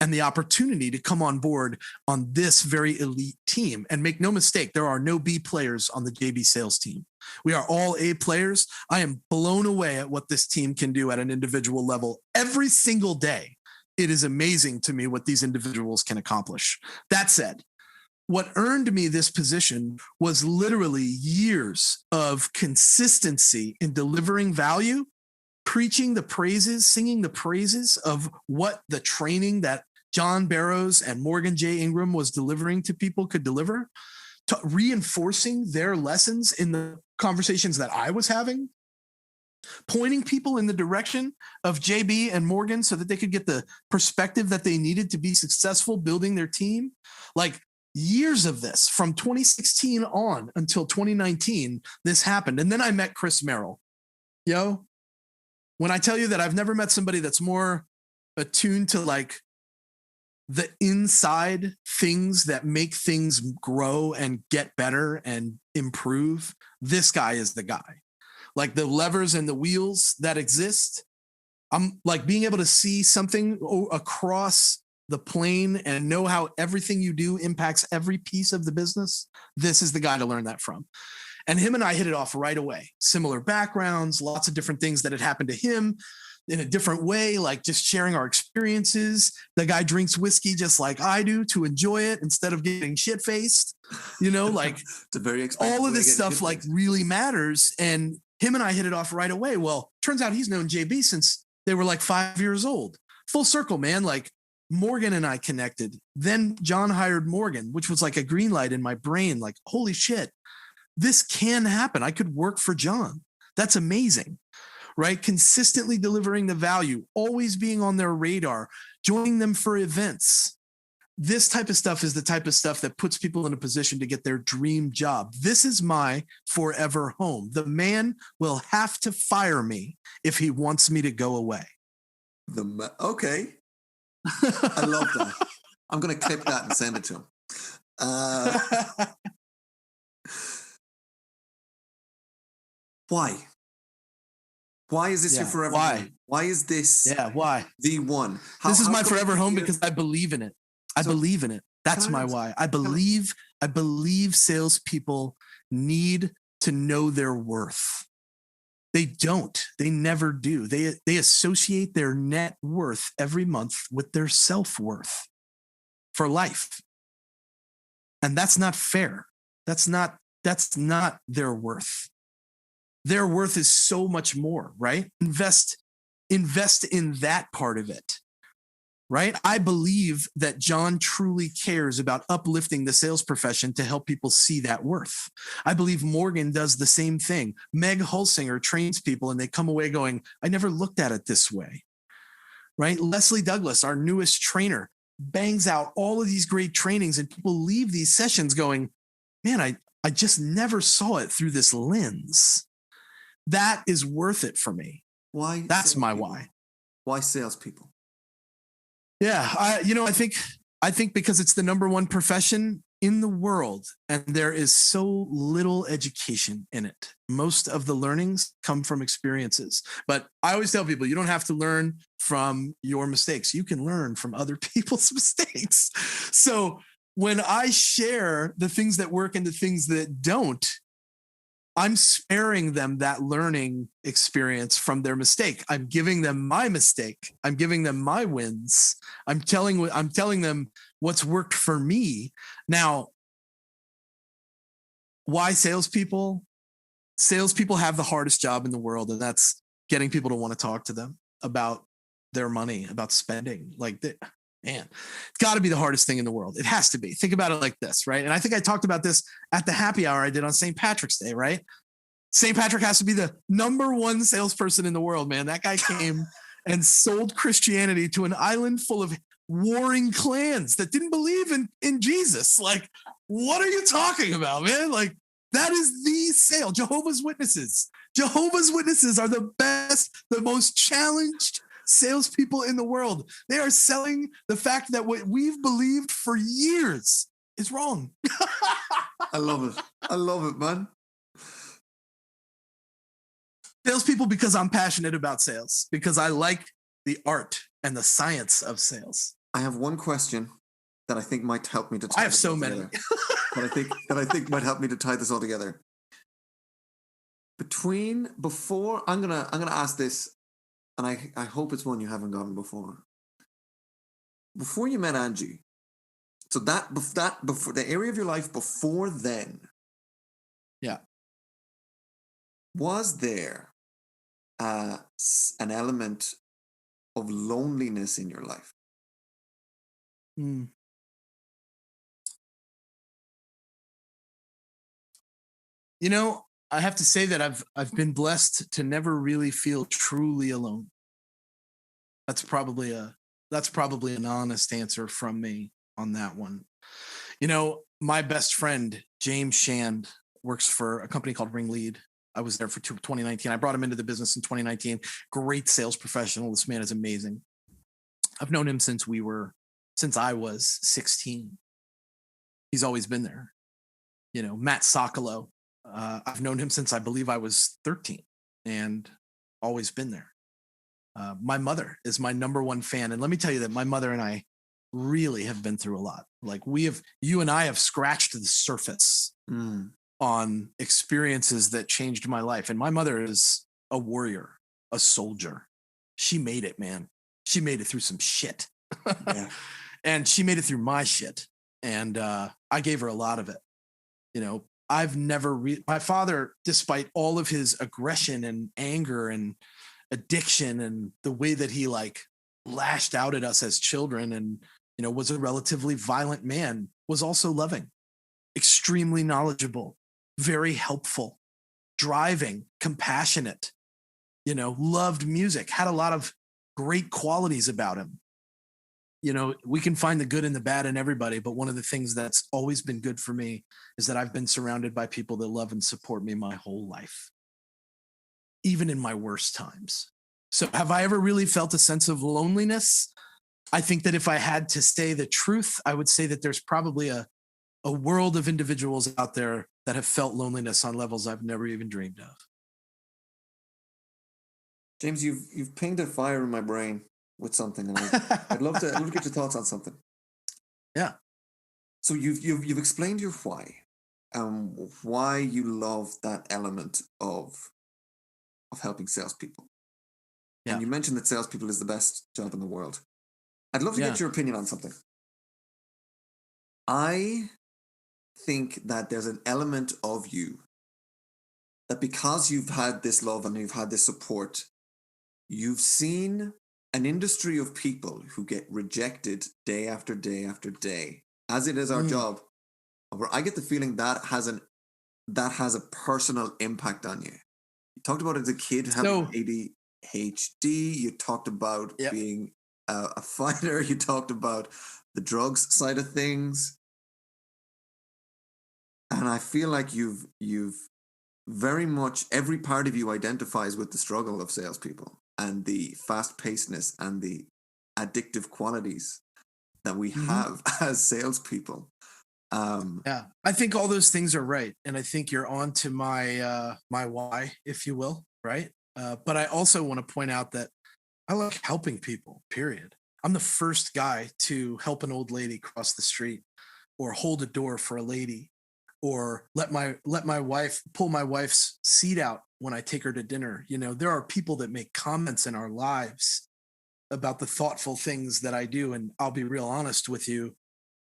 and the opportunity to come on board on this very elite team. And make no mistake, there are no B players on the JB Sales team. We are all A players. I am blown away at what this team can do at an individual level every single day. It is amazing to me what these individuals can accomplish. That said, what earned me this position was literally years of consistency in delivering value, preaching the praises, singing the praises of what the training that John Barrows and Morgan J. Ingram was delivering to people could deliver, to reinforcing their lessons in the conversations that I was having, pointing people in the direction of JB and Morgan so that they could get the perspective that they needed to be successful building their team. Like, years of this from 2016 on until 2019, this happened. And then I met Chris Merrill. When I tell you that I've never met somebody that's more attuned to, like, the inside things that make things grow and get better and improve, this guy is the guy. Like, the levers and the wheels that exist, I'm like being able to see something across the plane and know how everything you do impacts every piece of the business. This is the guy to learn that from. And him and I hit it off right away. Similar backgrounds, lots of different things that had happened to him in a different way, like just sharing our experiences. The guy drinks whiskey just like I do to enjoy it instead of getting shit-faced. Like it's a very all of this stuff like really matters. And him and I hit it off right away. Well, turns out he's known JB since they were like 5 years old. Full circle, man. Like, Morgan and I connected. Then John hired Morgan, which was like a green light in my brain. Like, holy shit, this can happen. I could work for John. That's amazing, right? Consistently delivering the value, always being on their radar, joining them for events. This type of stuff is the type of stuff that puts people in a position to get their dream job. This is my forever home. The man will have to fire me if he wants me to go away. Okay. I love that. I'm going to clip that and send it to him. Why? Why is this your forever home? Why is this why? The one? This is my forever home because I believe in it. I believe in it. That's my why. I believe salespeople need to know their worth. They don't. They never do. They associate their net worth every month with their self-worth for life. And that's not fair. That's not their worth. Their worth is so much more, right? Invest in that part of it. Right? I believe that John truly cares about uplifting the sales profession to help people see that worth. I believe Morgan does the same thing. Meg Hulsinger trains people and they come away going, I never looked at it this way. Right? Leslie Douglas, our newest trainer, bangs out all of these great trainings and people leave these sessions going, man, I just never saw it through this lens. That is worth it for me. Why? That's my why. Why salespeople? Yeah, I think because it's the number one profession in the world, and there is so little education in it. Most of the learnings come from experiences. But I always tell people, you don't have to learn from your mistakes. You can learn from other people's mistakes. So when I share the things that work and the things that don't, I'm sparing them that learning experience from their mistake. I'm giving them my mistake. I'm giving them my wins. I'm telling them what's worked for me. Now, why salespeople? Salespeople have the hardest job in the world, and that's getting people to want to talk to them about their money, about spending. Man, it's got to be the hardest thing in the world. It has to be. Think about it like this, right? And I think I talked about this at the happy hour I did on St. Patrick's Day, right? St. Patrick has to be the number one salesperson in the world, man. That guy came and sold Christianity to an island full of warring clans that didn't believe in Jesus. Like, what are you talking about, man? Like, that is the sale. Jehovah's Witnesses. Jehovah's Witnesses are the best, the most challenged salespeople in the world. They are selling the fact that what we've believed for years is wrong. I love it. I love it, man. Salespeople, because I'm passionate about sales, because I like the art and the science of sales. I have one question that I think might help me to tie I have so many. that I think might help me to tie this all together. Before I'm gonna ask this, and I hope it's one you haven't gotten before. Before you met Angie, so that before the area of your life before then, yeah, was there an element of loneliness in your life? You know, I have to say that I've been blessed to never really feel truly alone. That's probably an honest answer from me on that one. You know, my best friend, James Shand, works for a company called Ringlead. I was there for 2019. I brought him into the business in 2019. Great sales professional. This man is amazing. I've known him since I was 16. He's always been there. You know, Matt Sokolow. I've known him since I believe I was 13 and always been there. My mother is my number one fan. And let me tell you that my mother and I really have been through a lot. Like you and I have scratched the surface on experiences that changed my life. And my mother is a warrior, a soldier. She made it, man. She made it through some shit. Yeah. And she made it through my shit. And I gave her a lot of it. You know, I've never my father, despite all of his aggression and anger and addiction and the way that he lashed out at us as children and, you know, was a relatively violent man, was also loving, extremely knowledgeable, very helpful, driving, compassionate, you know, loved music, had a lot of great qualities about him. You know, we can find the good and the bad in everybody, but one of the things that's always been good for me is that I've been surrounded by people that love and support me my whole life, even in my worst times. So have I ever really felt a sense of loneliness? I think that if I had to say the truth, I would say that there's probably a world of individuals out there that have felt loneliness on levels I've never even dreamed of. James, you've pinged a fire in my brain with something, and I'd love to get your thoughts on something. Yeah. So you've explained your why you love that element of of helping salespeople. Yeah. And you mentioned that salespeople is the best job in the world. I'd love to get your opinion on something. I think that there's an element of you that because you've had this love and you've had this support, you've seen an industry of people who get rejected day after day after day, as it is our job, where I get the feeling that has a personal impact on you. You talked about as a kid having ADHD. You talked about being a fighter. You talked about the drugs side of things. And I feel like you've very much, every part of you identifies with the struggle of salespeople and the fast-pacedness and the addictive qualities that we have as salespeople. I think all those things are right, and I think you're on to my my why, if you will, right? But I also want to point out that I like helping people. Period. I'm the first guy to help an old lady cross the street, or hold a door for a lady, or let my wife pull my wife's seat out when I take her to dinner. You know, there are people that make comments in our lives about the thoughtful things that I do, and I'll be real honest with you.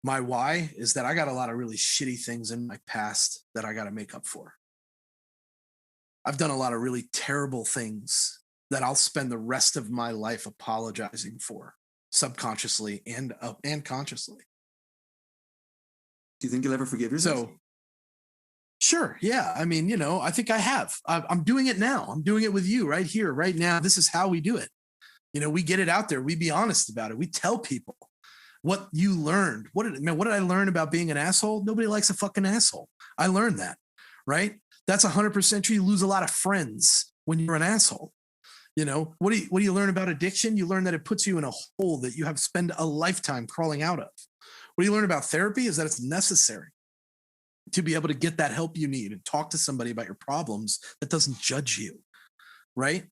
My why is that I got a lot of really shitty things in my past that I got to make up for. I've done a lot of really terrible things that I'll spend the rest of my life apologizing for, subconsciously and consciously. Do you think you'll ever forgive yourself? So, sure. Yeah. I mean, you know, I think I have. I'm doing it now. I'm doing it with you right here, right now. This is how we do it. You know, we get it out there. We be honest about it. We tell people what you learned. What did I learn about being an asshole? Nobody likes a fucking asshole. I learned that, right? That's 100% true. You lose a lot of friends when you're an asshole. You know, what do you learn about addiction? You learn that it puts you in a hole that you have to spend a lifetime crawling out of. What do you learn about therapy is that it's necessary to be able to get that help you need and talk to somebody about your problems that doesn't judge you, right?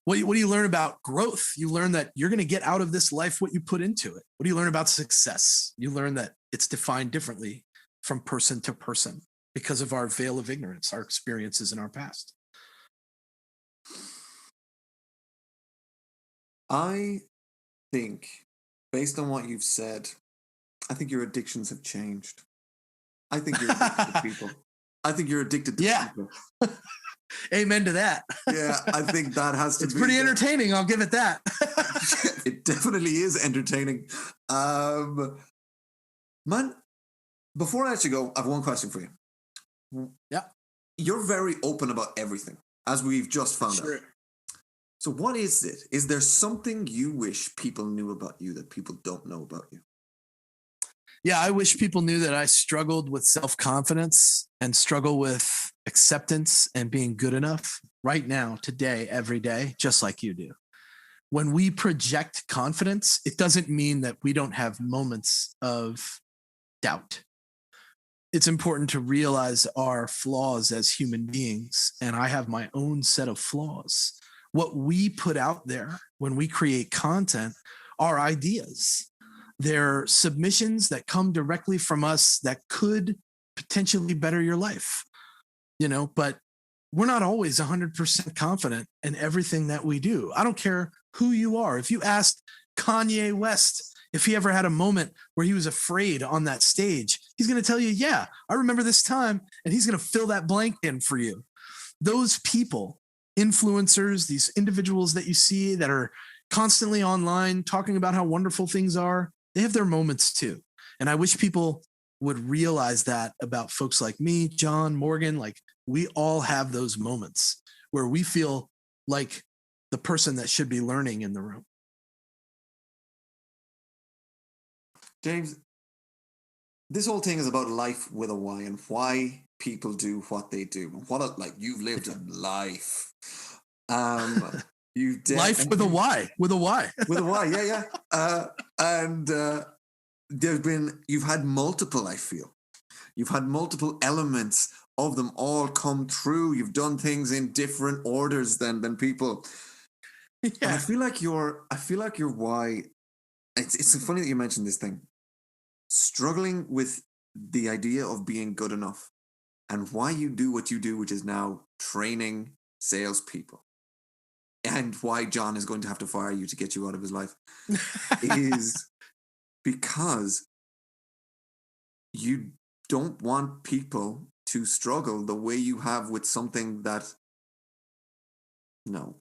What do you learn about growth? You learn that you're going to get out of this life what you put into it. What do you learn about success? You learn that it's defined differently from person to person because of our veil of ignorance, our experiences in our past. I think, based on what you've said, I think your addictions have changed. I think you're addicted to people. I think you're addicted to people. Amen to that. Yeah, I think that has to be. It's pretty entertaining. I'll give it that. It definitely is entertaining. Man, before I let you go, I have one question for you. Yeah. You're very open about everything, as we've just found out. So what is it? Is there something you wish people knew about you that people don't know about you? Yeah, I wish people knew that I struggled with self-confidence and struggle with acceptance and being good enough right now, today, every day, just like you do. When we project confidence, it doesn't mean that we don't have moments of doubt. It's important to realize our flaws as human beings, and I have my own set of flaws. What we put out there when we create content are ideas. They're submissions that come directly from us that could potentially better your life, you know, but we're not always 100% confident in everything that we do. I don't care who you are. If you asked Kanye West if he ever had a moment where he was afraid on that stage, he's going to tell you, yeah, I remember this time, and he's going to fill that blank in for you. Those people, influencers, these individuals that you see that are constantly online talking about how wonderful things are, they have their moments too. And I wish people would realize that about folks like me, John, Morgan. Like, we all have those moments where we feel like the person that should be learning in the room. James, this whole thing is about life with a why and why people do what they do. You've lived a life. Life with a why. With a why. With a why, yeah. You've had multiple, I feel. You've had multiple elements of them all come true. You've done things in different orders than people. Yeah. And I feel like your why. It's funny that you mentioned this thing. Struggling with the idea of being good enough and why you do what you do, which is now training salespeople. and why John is going to have to fire you to get you out of his life is because you don't want people to struggle the way you have with something that, no,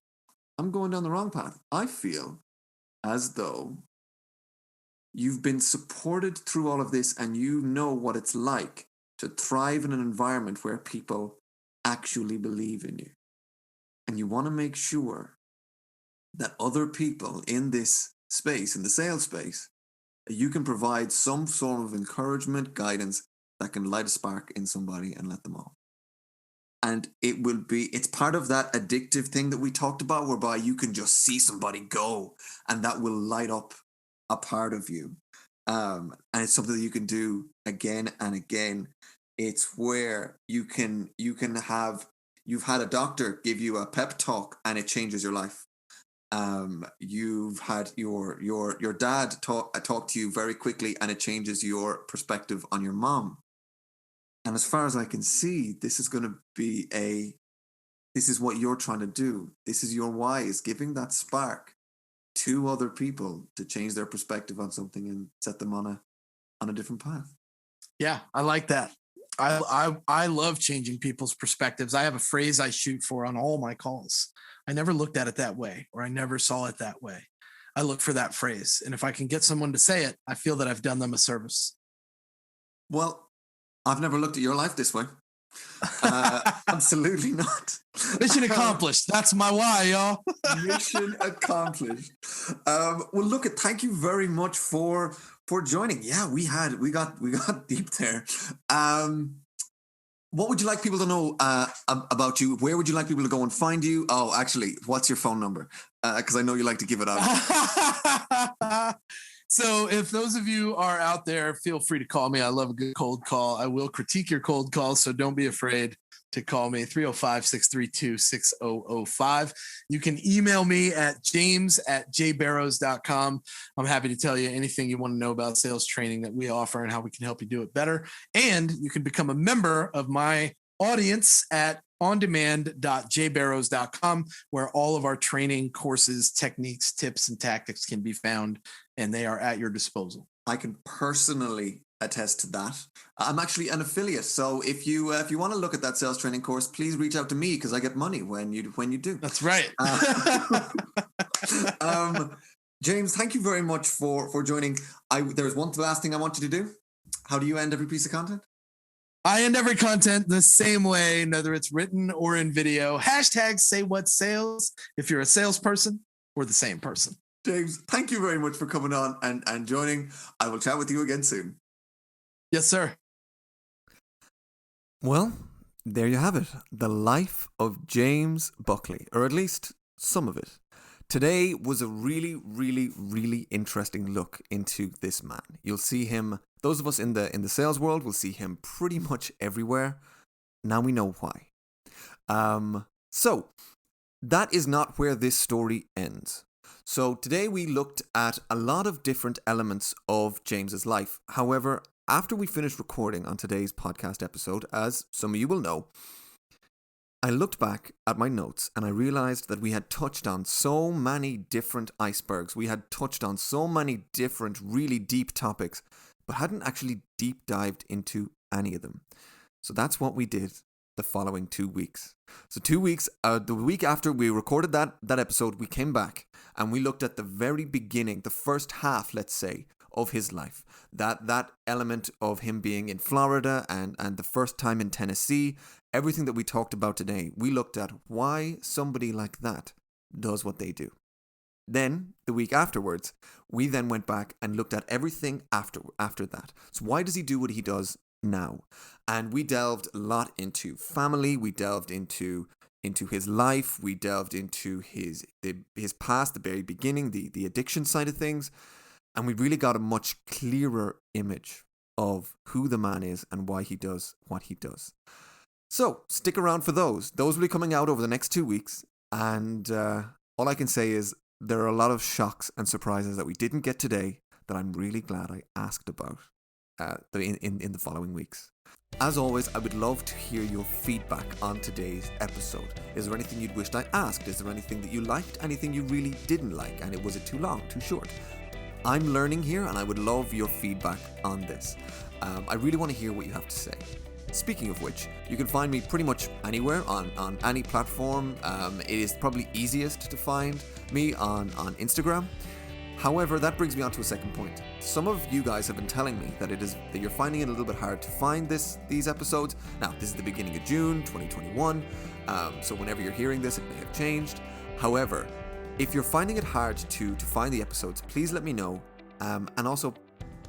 I'm going down the wrong path. I feel as though you've been supported through all of this and you know what it's like to thrive in an environment where people actually believe in you. And you want to make sure that other people in this space, in the sales space, you can provide some sort of encouragement, guidance that can light a spark in somebody and let them off. And it's part of that addictive thing that we talked about, whereby you can just see somebody go and that will light up a part of you. And it's something that you can do again and again. It's where you've had a doctor give you a pep talk and it changes your life. You've had your dad talk to you very quickly and it changes your perspective on your mom. And as far as I can see, this is what you're trying to do. This is your why, is giving that spark to other people to change their perspective on something and set them on a different path. Yeah, I like that. I love changing people's perspectives. I have a phrase I shoot for on all my calls. I never looked at it that way, or I never saw it that way. I look for that phrase. And if I can get someone to say it, I feel that I've done them a service. Well, I've never looked at your life this way. Absolutely not. Mission accomplished. That's my why, y'all. Mission accomplished. Well, look, thank you very much for joining. Yeah, we got deep there. What would you like people to know about you? Where would you like people to go and find you? Oh, actually, what's your phone number? Because I know you like to give it out. So if those of you are out there, feel free to call me. I love a good cold call. I will critique your cold calls, so don't be afraid to call me, 305-632-6005. You can email me at james@jbarrows.com. I'm happy to tell you anything you want to know about sales training that we offer and how we can help you do it better. And you can become a member of my audience at ondemand.jbarrows.com, where all of our training courses, techniques, tips, and tactics can be found, and they are at your disposal. I can personally attest to that. I'm actually an affiliate, so if you want to look at that sales training course, please reach out to me because I get money when you do. That's right. James, thank you very much for joining. There's one last thing I want you to do. How do you end every piece of content? I end every content the same way, whether it's written or in video. #SayWhatSales if you're a salesperson or the same person. James, thank you very much for coming on and joining. I will chat with you again soon. Yes, sir. Well, there you have it. The life of James Buckley, or at least some of it. Today was a really, really, really interesting look into this man. You'll see him, those of us in the sales world will see him pretty much everywhere. Now we know why. So, that is not where this story ends. So today we looked at a lot of different elements of James's life. However, after we finished recording on today's podcast episode, as some of you will know, I looked back at my notes and I realized that we had touched on so many different icebergs. We had touched on so many different really deep topics, but hadn't actually deep dived into any of them. So that's what we did the following 2 weeks. So 2 weeks, the week after we recorded that episode, we came back and we looked at the very beginning, the first half, let's say, of his life. That element of him being in Florida and the first time in Tennessee, everything that we talked about today, we looked at why somebody like that does what they do. Then, the week afterwards, we then went back and looked at everything after that. So why does he do what he does now? And we delved a lot into family, we delved into his life, we delved into his past, the very beginning, the addiction side of things, and we really got a much clearer image of who the man is and why he does what he does. So stick around for those. Those will be coming out over the next 2 weeks, and all I can say is there are a lot of shocks and surprises that we didn't get today that I'm really glad I asked about in the following weeks. As always, I would love to hear your feedback on today's episode. Is there anything you'd wished I asked? Is there anything that you liked? Anything you really didn't like? And was it too long, too short? I'm learning here, and I would love your feedback on this. I really want to hear what you have to say. Speaking of which, you can find me pretty much anywhere on any platform. It is probably easiest to find me on Instagram. However, that brings me on to a second point. Some of you guys have been telling me that you're finding it a little bit hard to find these episodes. Now, this is the beginning of June 2021, so whenever you're hearing this, it may have changed. However, if you're finding it hard to find the episodes, please let me know, and also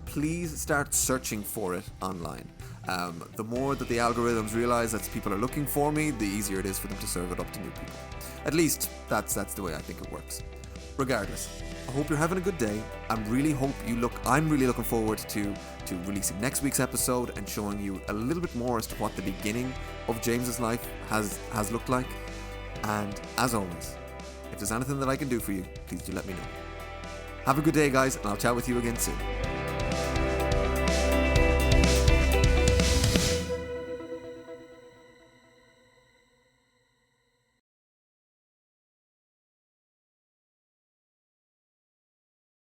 please start searching for it online. The more that the algorithms realize that people are looking for me, the easier it is for them to serve it up to new people. At least that's the way I think it works. Regardless, I hope you're having a good day. I'm really looking forward to releasing next week's episode and showing you a little bit more as to what the beginning of James's life has looked like. And as always, if there's anything that I can do for you, please do let me know. Have a good day, guys, and I'll chat with you again soon.